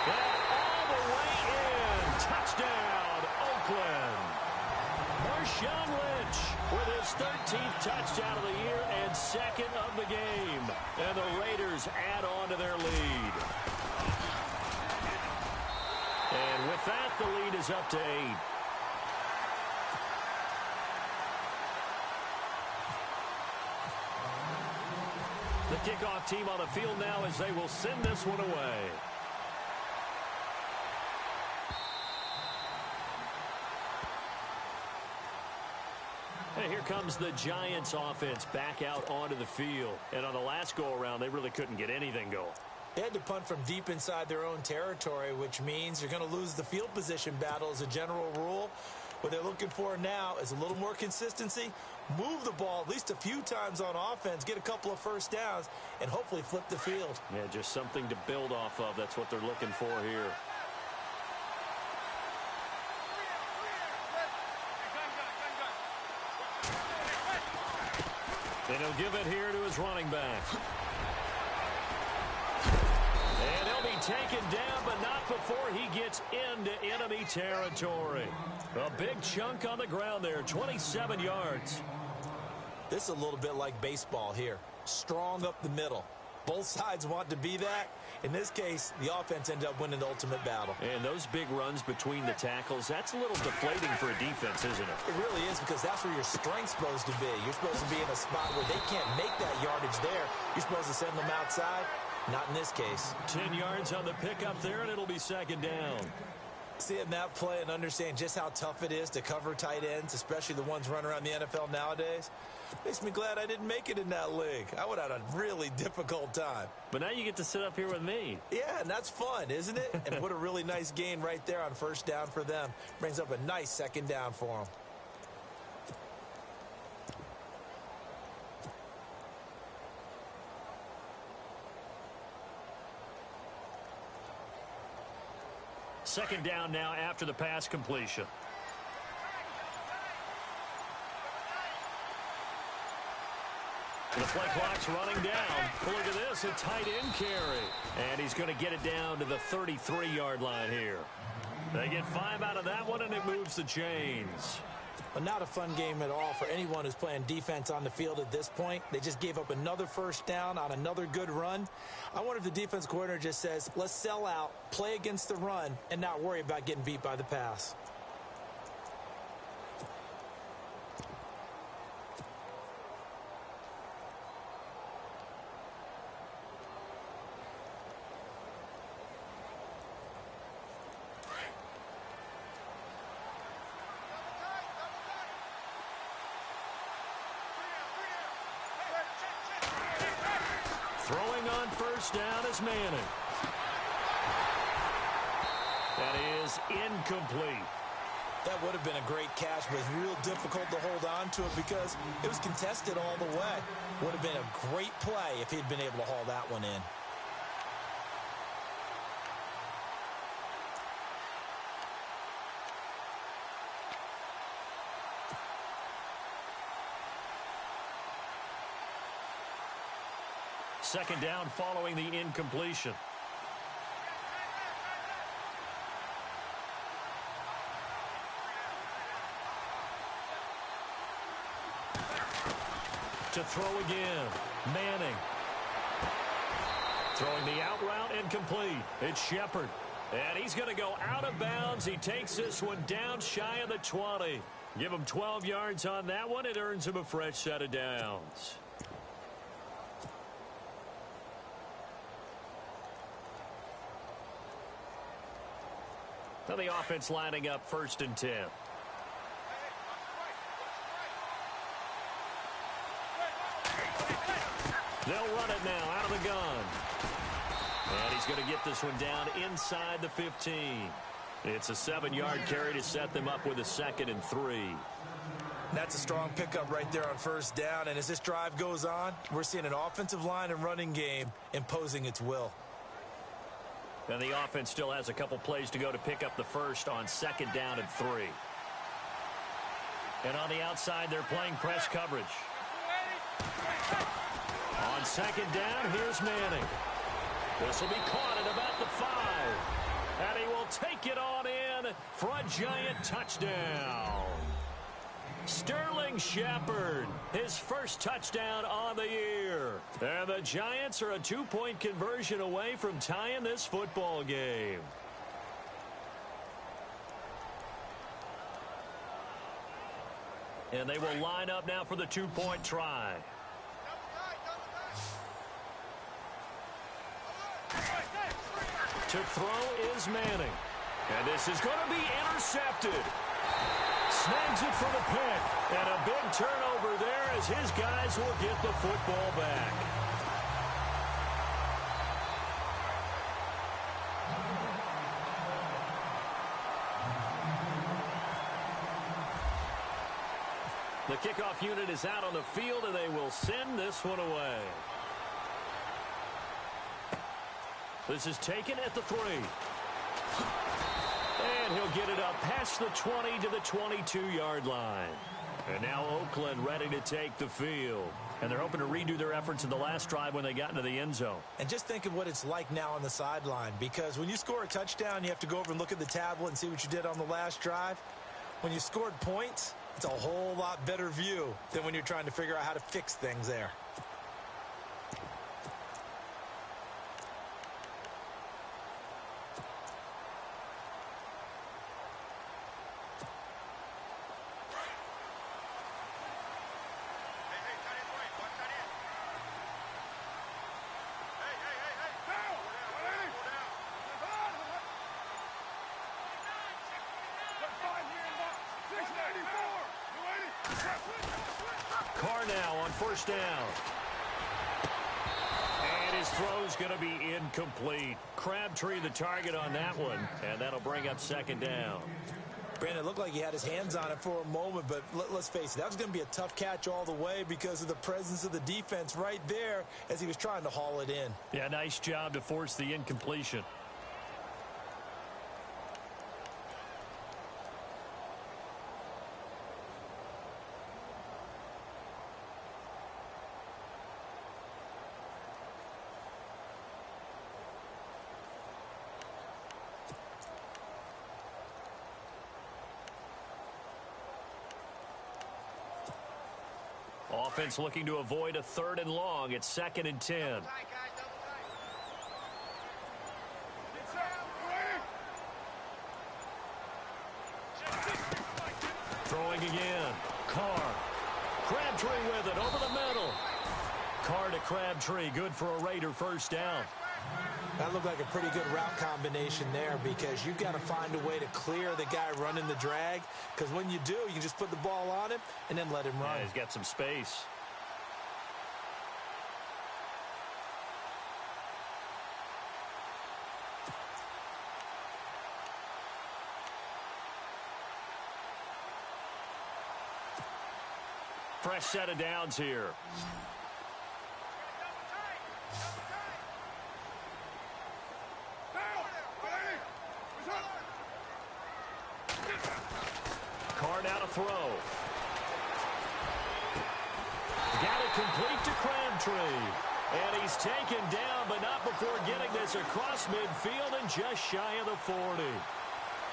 Speaker 2: And all the way in. Touchdown, Oakland. Marshawn Lynch with his 13th touchdown of the year and 2nd of the game. And the Raiders add on to their lead. And with that, the lead is up to 8. The kickoff team on the field now as they will send this one away. And here comes the Giants offense back out onto the field. And on the last go-around, they really couldn't get anything going.
Speaker 3: They had to punt from deep inside their own territory, which means you're going to lose the field position battle as a general rule. What they're looking for now is a little more consistency, move the ball at least a few times on offense, get a couple of first downs, and hopefully flip the field.
Speaker 2: Yeah, just something to build off of. That's what they're looking for here. And he'll give it here to his running back. And he'll be taken down, but not before he gets into enemy territory. A big chunk on the ground there, 27 yards.
Speaker 3: This is a little bit like baseball here. Strong up the middle. Both sides want to be that. In this case, the offense ended up winning the ultimate battle.
Speaker 2: And those big runs between the tackles, that's a little deflating for a defense, isn't it?
Speaker 3: It really is, because that's where your strength's supposed to be. You're supposed to be in a spot where they can't make that yardage there. You're supposed to send them outside. Not in this case.
Speaker 2: 10 yards on the pickup there, and it'll be 2nd down.
Speaker 3: Seeing that play and understand just how tough it is to cover tight ends, especially the ones running around the NFL nowadays, makes me glad I didn't make it in that league. I would have had a really difficult time.
Speaker 2: But now you get to sit up here with me.
Speaker 3: Yeah, and that's fun, isn't it? And what a really nice gain right there on 1st down for them. Brings up a nice 2nd down for them.
Speaker 2: second down now after the pass completion. The play clock's running down. Look at this, a tight end carry. And he's going to get it down to the 33-yard line here. They get 5 out of that one, and it moves the chains.
Speaker 3: Well, not a fun game at all for anyone who's playing defense on the field at this point. They just gave up another first down on another good run. I wonder if the defense coordinator just says, let's sell out, play against the run, and not worry about getting beat by the pass.
Speaker 2: Throwing on first down is Manning. That is incomplete.
Speaker 3: That would have been a great catch, but it's real difficult to hold on to it because it was contested all the way. Would have been a great play if he'd been able to haul that one in.
Speaker 2: Second down following the incompletion. To throw again, Manning. Throwing the out route incomplete. It's Shepard. And he's going to go out of bounds. He takes this one down shy of the 20. Give him 12 yards on that one. It earns him a fresh set of downs. Now the offense lining up 1st and 10. They'll run it now out of the gun. And he's going to get this one down inside the 15. It's a 7-yard carry to set them up with a 2nd and 3.
Speaker 3: That's a strong pickup right there on first down. And as this drive goes on, we're seeing an offensive line and running game imposing its will.
Speaker 2: And the offense still has a couple plays to go to pick up the first on 2nd down and 3. And on the outside, they're playing press coverage. On 2nd down, here's Manning. This will be caught at about the 5. And he will take it on in for a giant touchdown. Sterling Shepard, his first touchdown on the year. And the Giants are a 2-point conversion away from tying this football game. And they will line up now for the 2-point try. To throw is Manning. And this is going to be intercepted. Snags it for the pick. And a big turnover there as his guys will get the football back. The kickoff unit is out on the field, and they will send this one away. This is taken at the 3. And he'll get it up past the 20 to the 22-yard line. And now Oakland ready to take the field. And they're hoping to redo their efforts in the last drive when they got into the end zone.
Speaker 3: And just think of what it's like now on the sideline, because when you score a touchdown, you have to go over and look at the tablet and see what you did on the last drive. When you scored points, it's a whole lot better view than when you're trying to figure out how to fix things there.
Speaker 2: Now on first down. And his throw's going to be incomplete. Crabtree the target on that one, and that'll bring up 2nd down.
Speaker 3: Brandon, it looked like he had his hands on it for a moment, but let's face it, that was going to be a tough catch all the way because of the presence of the defense right there as he was trying to haul it in.
Speaker 2: Yeah, nice job to force the incompletion. Offense looking to avoid a 3rd and long. It's 2nd and 10.
Speaker 4: Tight, guys, double tight.
Speaker 2: Throwing again. Carr. Crabtree with it over the middle. Carr to Crabtree. Good for a Raider first down.
Speaker 3: That looked like a pretty good route combination there because you've got to find a way to clear the guy running the drag, because when you do, you can just put the ball on him and then let him run.
Speaker 2: Yeah, he's got some space. Fresh set of downs here. Carr now to throw. Got it complete to Crabtree. And he's taken down, but not before getting this across midfield and just shy of the 40.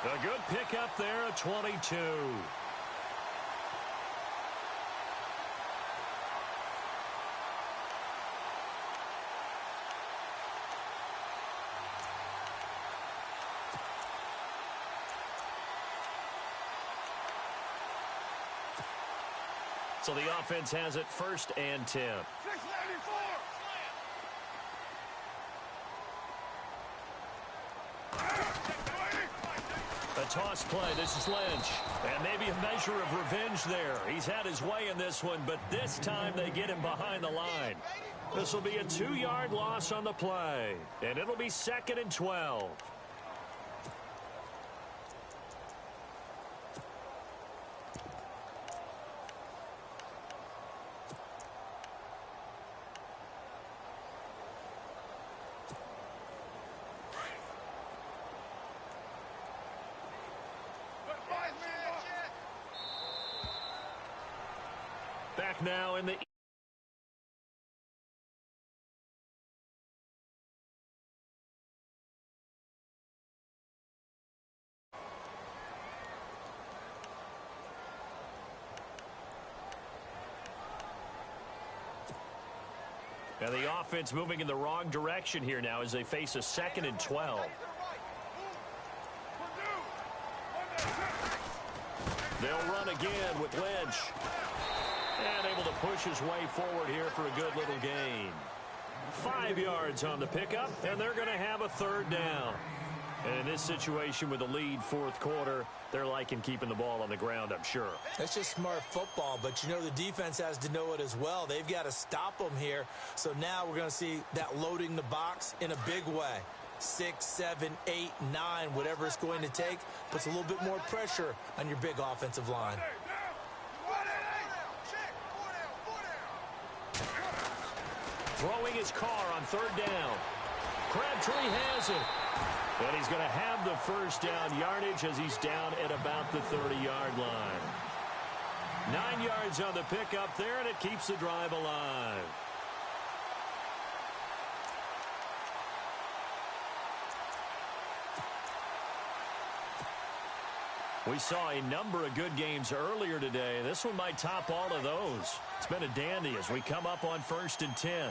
Speaker 2: A good pickup there at 22. So the offense has it 1st and 10. A toss play. This is Lynch. And maybe a measure of revenge there. He's had his way in this one, but this time they get him behind the line. This will be a 2-yard loss on the play. And it'll be 2nd and 12. Back now in the... And the offense moving in the wrong direction here now as they face a 2nd and 12. They'll run again with Lynch. And able to push his way forward here for a good little gain. 5 yards on the pickup, and they're going to have a 3rd down. And in this situation with the lead 4th quarter, they're liking keeping the ball on the ground, I'm sure.
Speaker 3: That's just smart football, but you know the defense has to know it as well. They've got to stop them here. So now we're going to see that loading the box in a big way. 6, 7, 8, 9, whatever it's going to take, puts a little bit more pressure on your big offensive line.
Speaker 2: Throwing his Carr on 3rd down. Crabtree has it. And he's going to have the first down yardage as he's down at about the 30-yard line. 9 yards on the pickup there, and it keeps the drive alive. We saw a number of good games earlier today. This one might top all of those. It's been a dandy as we come up on 1st and 10.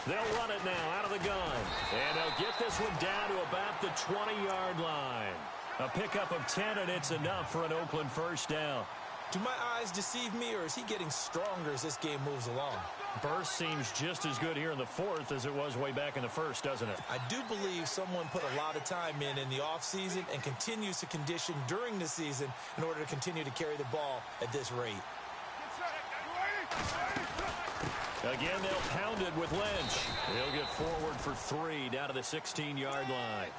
Speaker 2: They'll run it now out of the gun. And they'll get this one down to about the 20-yard line. A pickup of 10, and it's enough for an Oakland first down.
Speaker 3: Do my eyes deceive me, or is he getting stronger as this game moves along?
Speaker 2: Burst seems just as good here in the 4th as it was way back in the 1st, doesn't it?
Speaker 3: I do believe someone put a lot of time in the offseason and continues to condition during the season in order to continue to carry the ball at this rate.
Speaker 2: Again, they'll pound it with Lynch. He'll get forward for 3 down to the 16-yard line.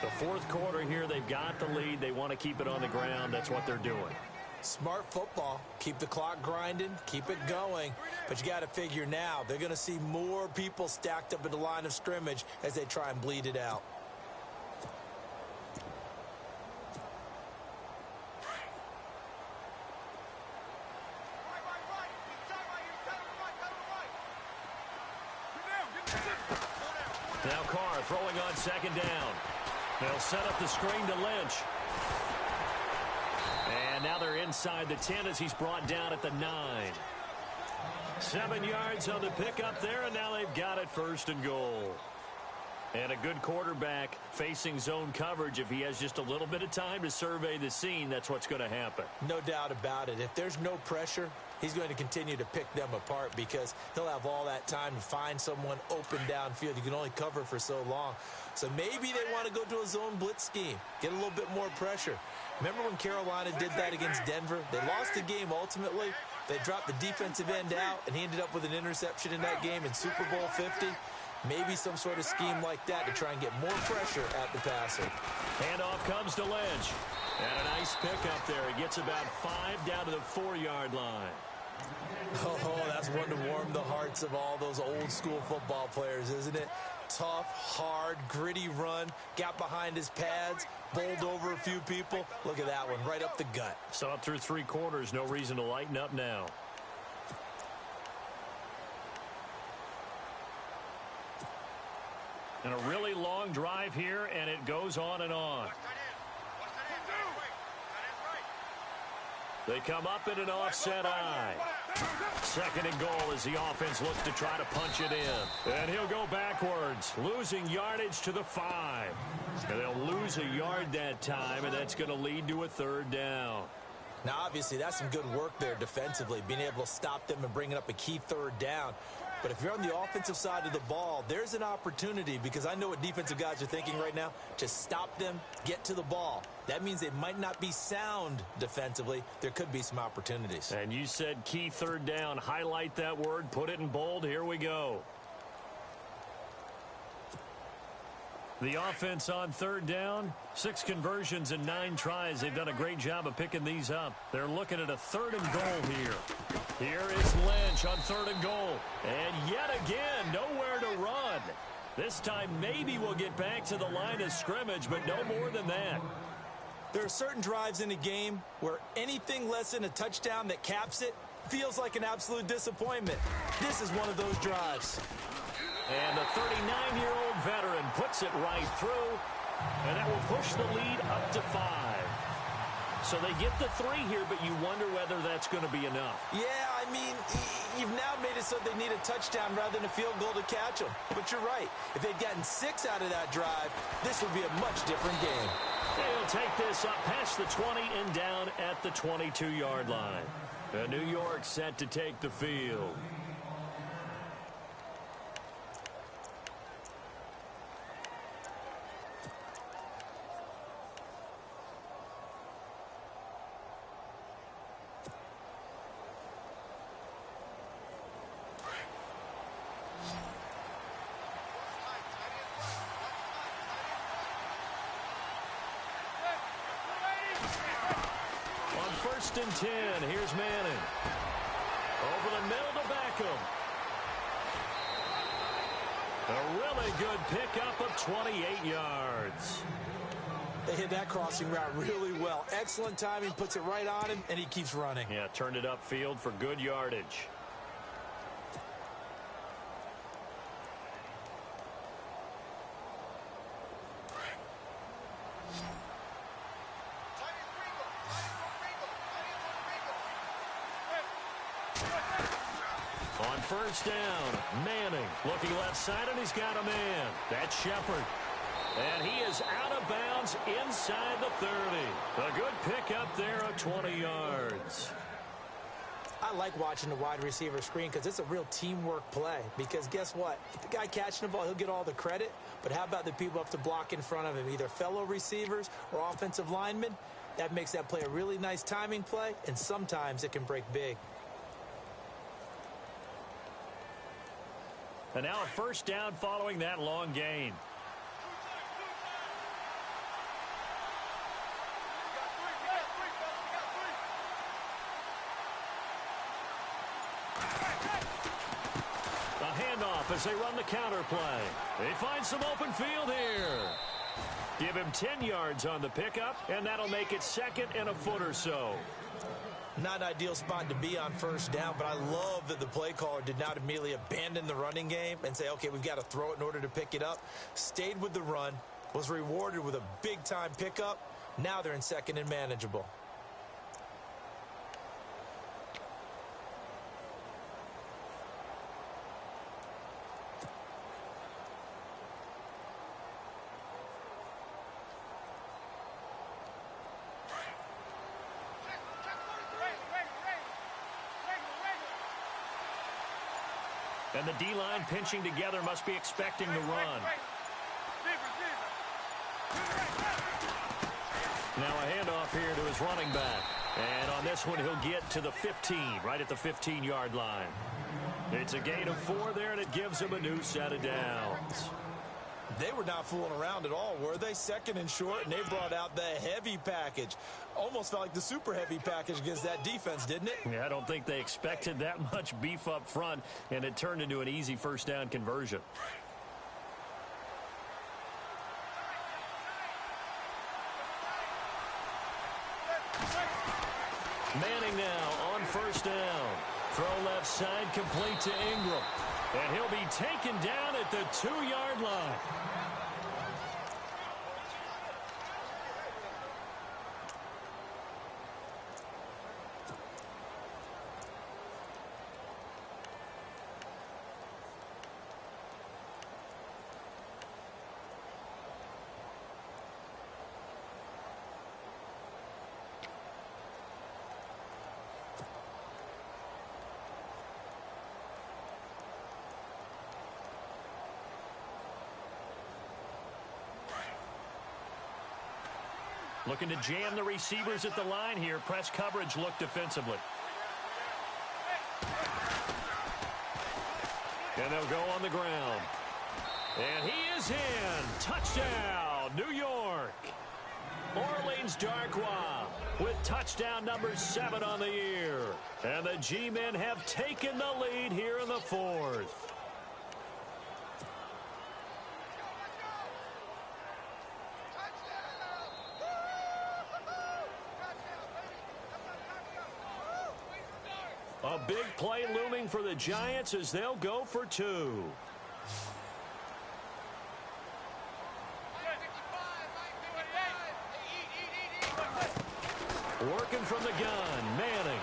Speaker 2: The 4th quarter here, they've got the lead. They want to keep it on the ground. That's what they're doing.
Speaker 3: Smart football. Keep the clock grinding. Keep it going. But you got to figure now they're going to see more people stacked up at the line of scrimmage as they try and bleed it out.
Speaker 2: Now Carr throwing on 2nd down. They'll set up the screen to Lynch. And And now they're inside the 10 as he's brought down at the 9. 7 yards on the pickup there, and now they've got it 1st and goal. And a good quarterback facing zone coverage. If he has just a little bit of time to survey the scene, that's what's going to happen.
Speaker 3: No doubt about it. If there's no pressure, he's going to continue to pick them apart because he'll have all that time to find someone open downfield. You can only cover for so long. So maybe they want to go to a zone blitz scheme, get a little bit more pressure. Remember when Carolina did that against Denver? They lost the game ultimately. They dropped the defensive end out, and he ended up with an interception in that game in Super Bowl 50. Maybe some sort of scheme like that to try and get more pressure at the passer.
Speaker 2: Handoff comes to Lynch. And a nice pickup there. He gets about 5 down to the 4-yard line.
Speaker 3: Oh, that's one to warm the hearts of all those old-school football players, isn't it? Tough, hard, gritty run, got behind his pads, bowled over a few people. Look at that one, right up the gut.
Speaker 2: So up through 3 quarters, no reason to lighten up now. And a really long drive here, and it goes on and on. They come up in an offset eye. 2nd and goal as the offense looks to try to punch it in. And he'll go backwards, losing yardage to the 5. And they'll lose a yard that time, and that's going to lead to a 3rd down.
Speaker 3: Now, obviously, that's some good work there defensively, being able to stop them and bringing up a key 3rd down. But if you're on the offensive side of the ball, there's an opportunity, because I know what defensive guys are thinking right now, to stop them, get to the ball. That means they might not be sound defensively. There could be some opportunities.
Speaker 2: And you said key 3rd down. Highlight that word, put it in bold. Here we go. The offense on 3rd down, 6 conversions and 9 tries. They've done a great job of picking these up. They're looking at a 3rd and goal here. Here is Lynch on 3rd and goal. And yet again, nowhere to run. This time maybe we'll get back to the line of scrimmage, but no more than that.
Speaker 3: There are certain drives in a game where anything less than a touchdown that caps it feels like an absolute disappointment. This is one of those drives.
Speaker 2: And the 39-year-old veteran puts it right through, and that will push the lead up to 5. So they get the 3 here, but you wonder whether that's going to be enough.
Speaker 3: Yeah, I mean, you've now made it so they need a touchdown rather than a field goal to catch them. But you're right. If they'd gotten 6 out of that drive, this would be a much different game.
Speaker 2: They'll take this up past the 20 and down at the 22-yard line. New York set to take the field. First and 10. Here's Manning. Over the middle to Beckham. A really good pickup of 28 yards.
Speaker 3: They hit that crossing route really well. Excellent timing, puts it right on him, and he keeps running.
Speaker 2: Yeah, turned it upfield for good yardage. On first down, Manning looking left side, and he's got a man. That's Shepard. And he is out of bounds inside the 30. A good pickup there of 20 yards.
Speaker 3: I like watching the wide receiver screen because it's a real teamwork play. Because guess what? The guy catching the ball, he'll get all the credit. But how about the people up to block in front of him, either fellow receivers or offensive linemen? That makes that play a really nice timing play, and sometimes it can break big.
Speaker 2: And now a first down following that long gain. The handoff as they run the counter play. They find some open field here. Give him 10 yards on the pickup, and that'll make it 2nd and a foot or so.
Speaker 3: Not an ideal spot to be on first down, but I love that the play caller did not immediately abandon the running game and say, okay, we've got to throw it in order to pick it up. Stayed with the run, was rewarded with a big-time pickup. Now they're in 2nd and manageable.
Speaker 2: And the D-line pinching together must be expecting the run. Now a handoff here to his running back. And on this one, he'll get to the 15, right at the 15-yard line. It's a gain of 4 there, and it gives him a new set of downs.
Speaker 3: They were not fooling around at all, were they? Second and short, and they brought out the heavy package. Almost felt like the super heavy package against that defense, didn't it?
Speaker 2: Yeah, I don't think they expected that much beef up front, and it turned into an easy first down conversion. Manning now on first down. Throw left side, complete to Ingram. And he'll be taken down at the 2-yard line. Looking to jam the receivers at the line here. Press coverage look defensively. And they'll go on the ground. And he is in. Touchdown, New York. Orleans Darkwa with touchdown number 7 on the year. And the G-men have taken the lead here in the 4th. A big play looming for the Giants as they'll go for 2. Working from the gun, Manning.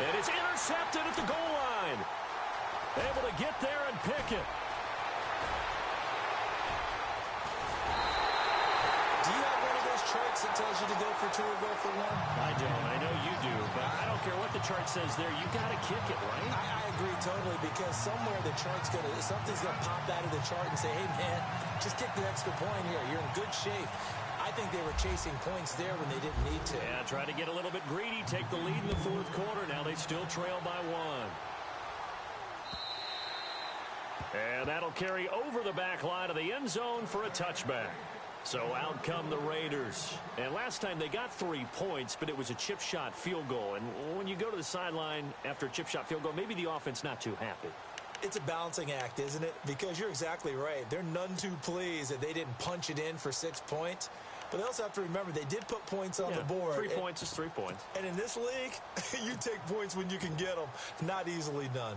Speaker 2: And it's intercepted at the goal line. Able to get there and pick it.
Speaker 3: Do you have one of those charts that tells you to go for 2 or go for 1?
Speaker 2: I don't. I know you do, but I don't care what the chart says there. You got to kick it, right?
Speaker 3: I agree totally, because somewhere the chart's something's gonna pop out of the chart and say, hey man, just kick the extra point here. You're in good shape. I think they were chasing points there when they didn't need to.
Speaker 2: Yeah, try to get a little bit greedy, take the lead in the 4th quarter. Now they still trail by 1. And that'll carry over the back line of the end zone for a touchback. So out come the Raiders. And last time they got 3 points, but it was a chip shot field goal. And when you go to the sideline after a chip shot field goal, maybe the offense not too happy.
Speaker 3: It's a balancing act, isn't it? Because you're exactly right. They're none too pleased that they didn't punch it in for 6 points. But they also have to remember they did put points on the board.
Speaker 2: 3 points is 3 points.
Speaker 3: And in this league, you take points when you can get them. Not easily done.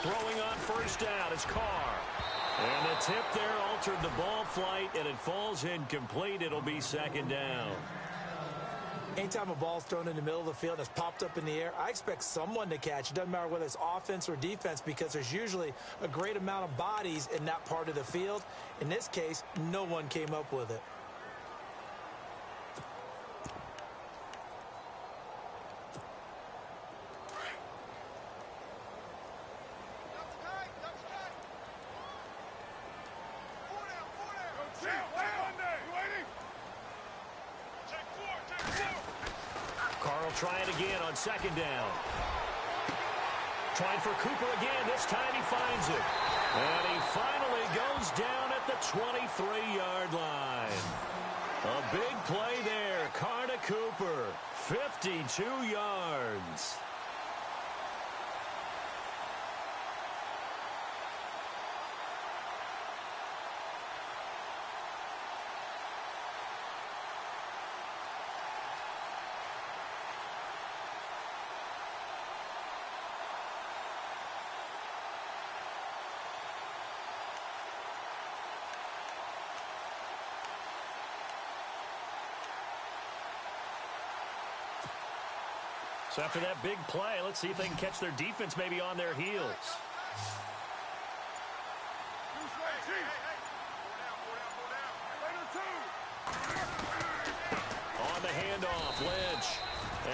Speaker 2: Throwing on first down is Carr. And the tip there altered the ball flight, and it falls incomplete. It'll be 2nd down.
Speaker 3: Anytime a ball's thrown in the middle of the field and it's popped up in the air, I expect someone to catch. It doesn't matter whether it's offense or defense, because there's usually a great amount of bodies in that part of the field. In this case, no one came up with it.
Speaker 2: Try it again on 2nd down. Trying for Cooper again. This time he finds it. And he finally goes down at the 23-yard line. A big play there. Carr to Cooper. 52 yards. So after that big play, let's see if they can catch their defense maybe on their heels. off, Lynch.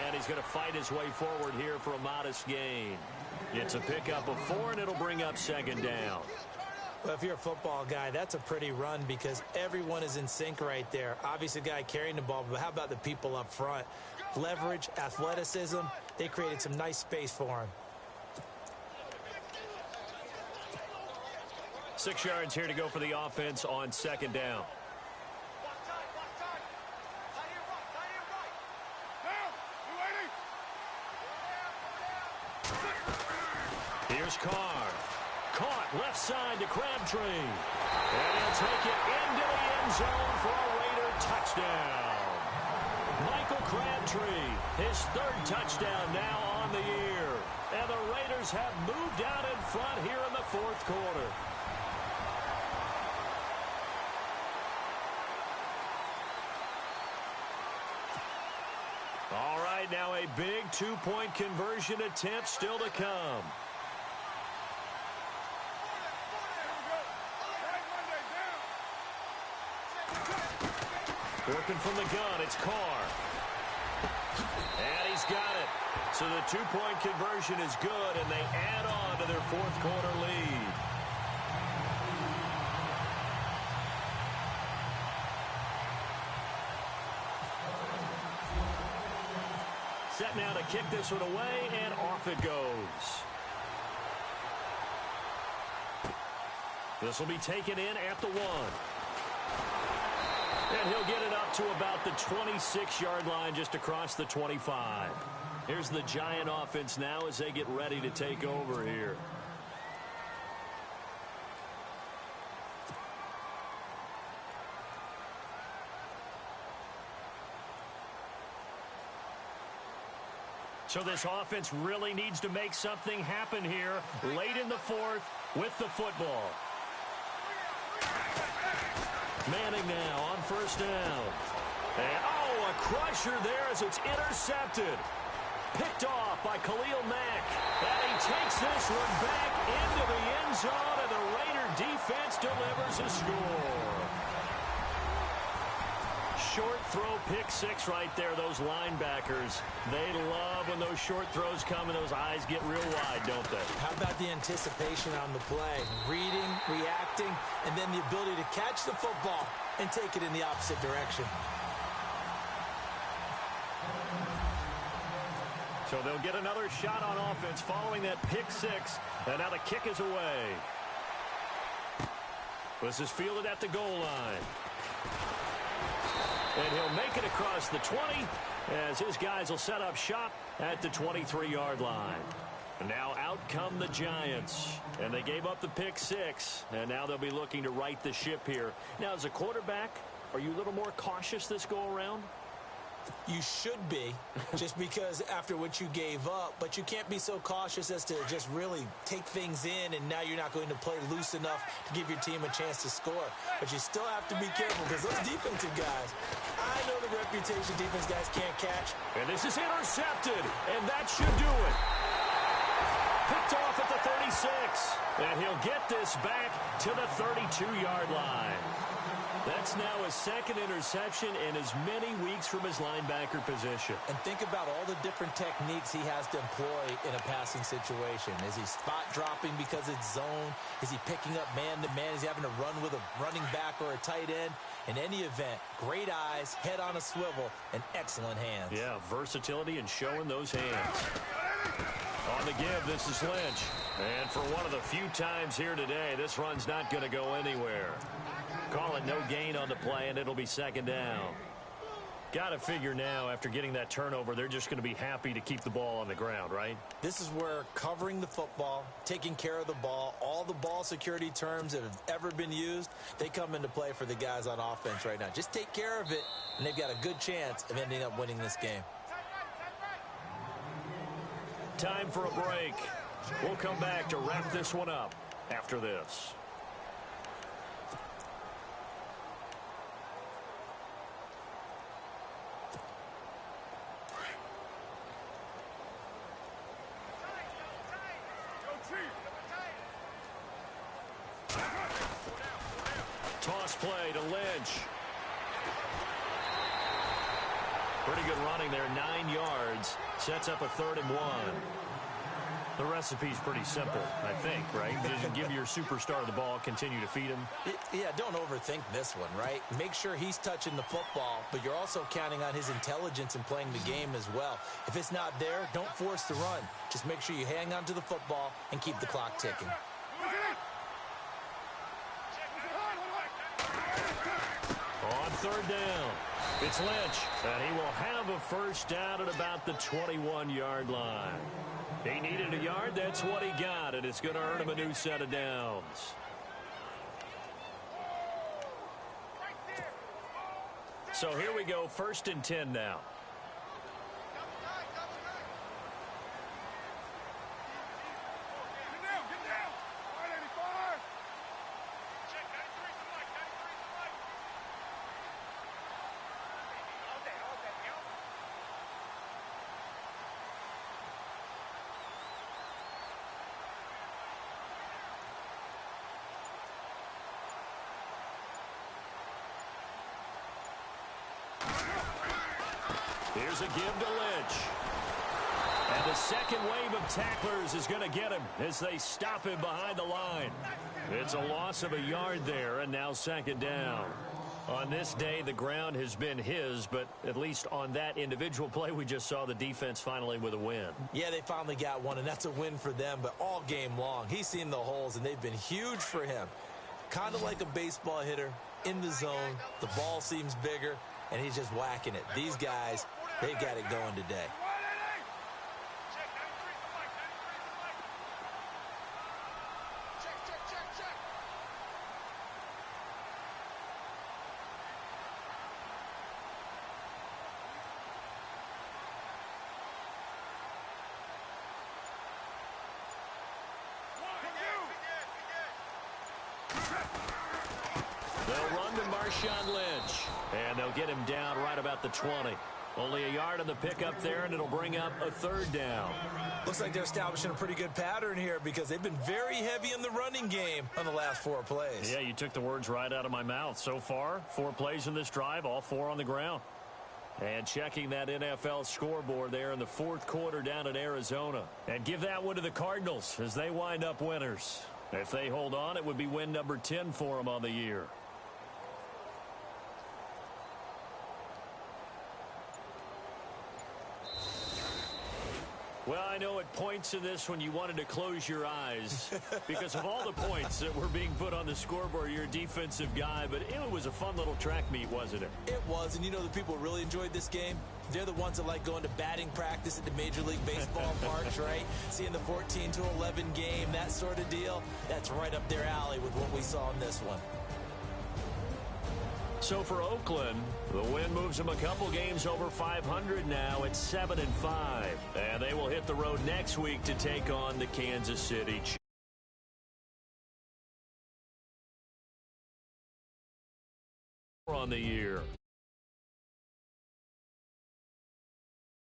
Speaker 2: And he's going to fight his way forward here for a modest gain. It's a pickup of 4, and it'll bring up second down.
Speaker 3: Well, if you're a football guy, that's a pretty run because everyone is in sync right there. Obviously, the guy carrying the ball, but how about the people up front? Leverage, athleticism, they created some nice space for him.
Speaker 2: 6 yards here to go for the offense on second down. Here's Carr. Caught left side to Crabtree. And he'll take it into the end zone for a Raider touchdown. Michael Crabtree, his 3rd touchdown now on the year. And the Raiders have moved out in front here in the 4th quarter. All right, now a big 2-point conversion attempt still to come. Working from the gun, it's Carr. And he's got it. So the 2-point conversion is good, and they add on to their 4th quarter lead. Set now to kick this one away, and off it goes. This will be taken in at the 1. And he'll get it up to about the 26-yard line just across the 25. Here's the Giant offense now as they get ready to take over here. So this offense really needs to make something happen here late in the 4th with the football. Manning now on first down. And, a crusher there as it's intercepted. Picked off by Khalil Mack. And he takes this one back into the end zone, and the Raider defense delivers a score. Short throw, pick 6 right there. Those linebackers, they love when those short throws come and those eyes get real wide, don't they?
Speaker 3: How about the anticipation on the play? Reading, reacting, and then the ability to catch the football and take it in the opposite direction.
Speaker 2: So they'll get another shot on offense following that pick 6, and now the kick is away. This is fielded at the goal line. And he'll make it across the 20 as his guys will set up shop at the 23-yard line. And now out come the Giants. And they gave up the pick 6. And now they'll be looking to right the ship here. Now, as a quarterback, are you a little more cautious this go-around?
Speaker 3: You should be, just because after what you gave up, but you can't be so cautious as to just really take things in, and now you're not going to play loose enough to give your team a chance to score. But you still have to be careful because those defensive guys, I know the reputation defense guys can't catch.
Speaker 2: And this is intercepted, and that should do it. Picked off at the 36, and he'll get this back to the 32-yard line. That's now his 2nd interception in as many weeks from his linebacker position.
Speaker 3: And think about all the different techniques he has to employ in a passing situation. Is he spot dropping because it's zone? Is he picking up man-to-man? Is he having to run with a running back or a tight end? In any event, great eyes, head on a swivel, and excellent hands.
Speaker 2: Yeah, versatility and showing those hands. On the give, this is Lynch. And for one of the few times here today, this run's not going to go anywhere. Call it no gain on the play, and it'll be second down. Got to figure now, after getting that turnover, they're just going to be happy to keep the ball on the ground, right?
Speaker 3: This is where covering the football, taking care of the ball, all the ball security terms that have ever been used, they come into play for the guys on offense right now. Just take care of it, and they've got a good chance of ending up winning this game.
Speaker 2: Time for a break. We'll come back to wrap this one up after this. Toss play to Lynch. Pretty good running there, 9 yards. Sets up a 3rd and 1. The recipe's pretty simple, I think, right? Just give your superstar the ball, continue to feed him.
Speaker 3: Yeah, don't overthink this one, right? Make sure he's touching the football, but you're also counting on his intelligence in playing the game as well. If it's not there, don't force the run. Just make sure you hang on to the football and keep the clock ticking.
Speaker 2: On 3rd down, it's Lynch, and he will have a first down at about the 21-yard line. He needed a yard. That's what he got, and it's going to earn him a new set of downs. So here we go, 1st and 10 now. Here's a give to Lynch. And the second wave of tacklers is going to get him as they stop him behind the line. It's a loss of a yard there, and now 2nd down. On this day, the ground has been his, but at least on that individual play, we just saw the defense finally with a win.
Speaker 3: Yeah, they finally got one, and that's a win for them, but all game long, he's seen the holes, and they've been huge for him. Kind of like a baseball hitter in the zone. The ball seems bigger, and he's just whacking it. These guys, they've got it going today.
Speaker 2: They'll run to Marshawn Lynch, and they'll get him down right about the 20. Only a yard on the pickup there, and it'll bring up a 3rd down.
Speaker 3: Looks like they're establishing a pretty good pattern here because they've been very heavy in the running game on the last 4 plays.
Speaker 2: Yeah, you took the words right out of my mouth. So far, 4 plays in this drive, all 4 on the ground. And checking that NFL scoreboard there in the 4th quarter down in Arizona. And give that one to the Cardinals as they wind up winners. If they hold on, it would be win number 10 for them on the year. Well, I know at points in this when you wanted to close your eyes because of all the points that were being put on the scoreboard. You're a defensive guy, but it was a fun little track meet, wasn't it?
Speaker 3: It was, and you know the people who really enjoyed this game? They're the ones that like going to batting practice at the Major League Baseball parks, right? Seeing the 14-11 game, that sort of deal. That's right up their alley with what we saw in this one.
Speaker 2: So for Oakland, the win moves them a couple games over 500 now at 7-5. And they will hit the road next week to take on the Kansas City Chiefs. On the year.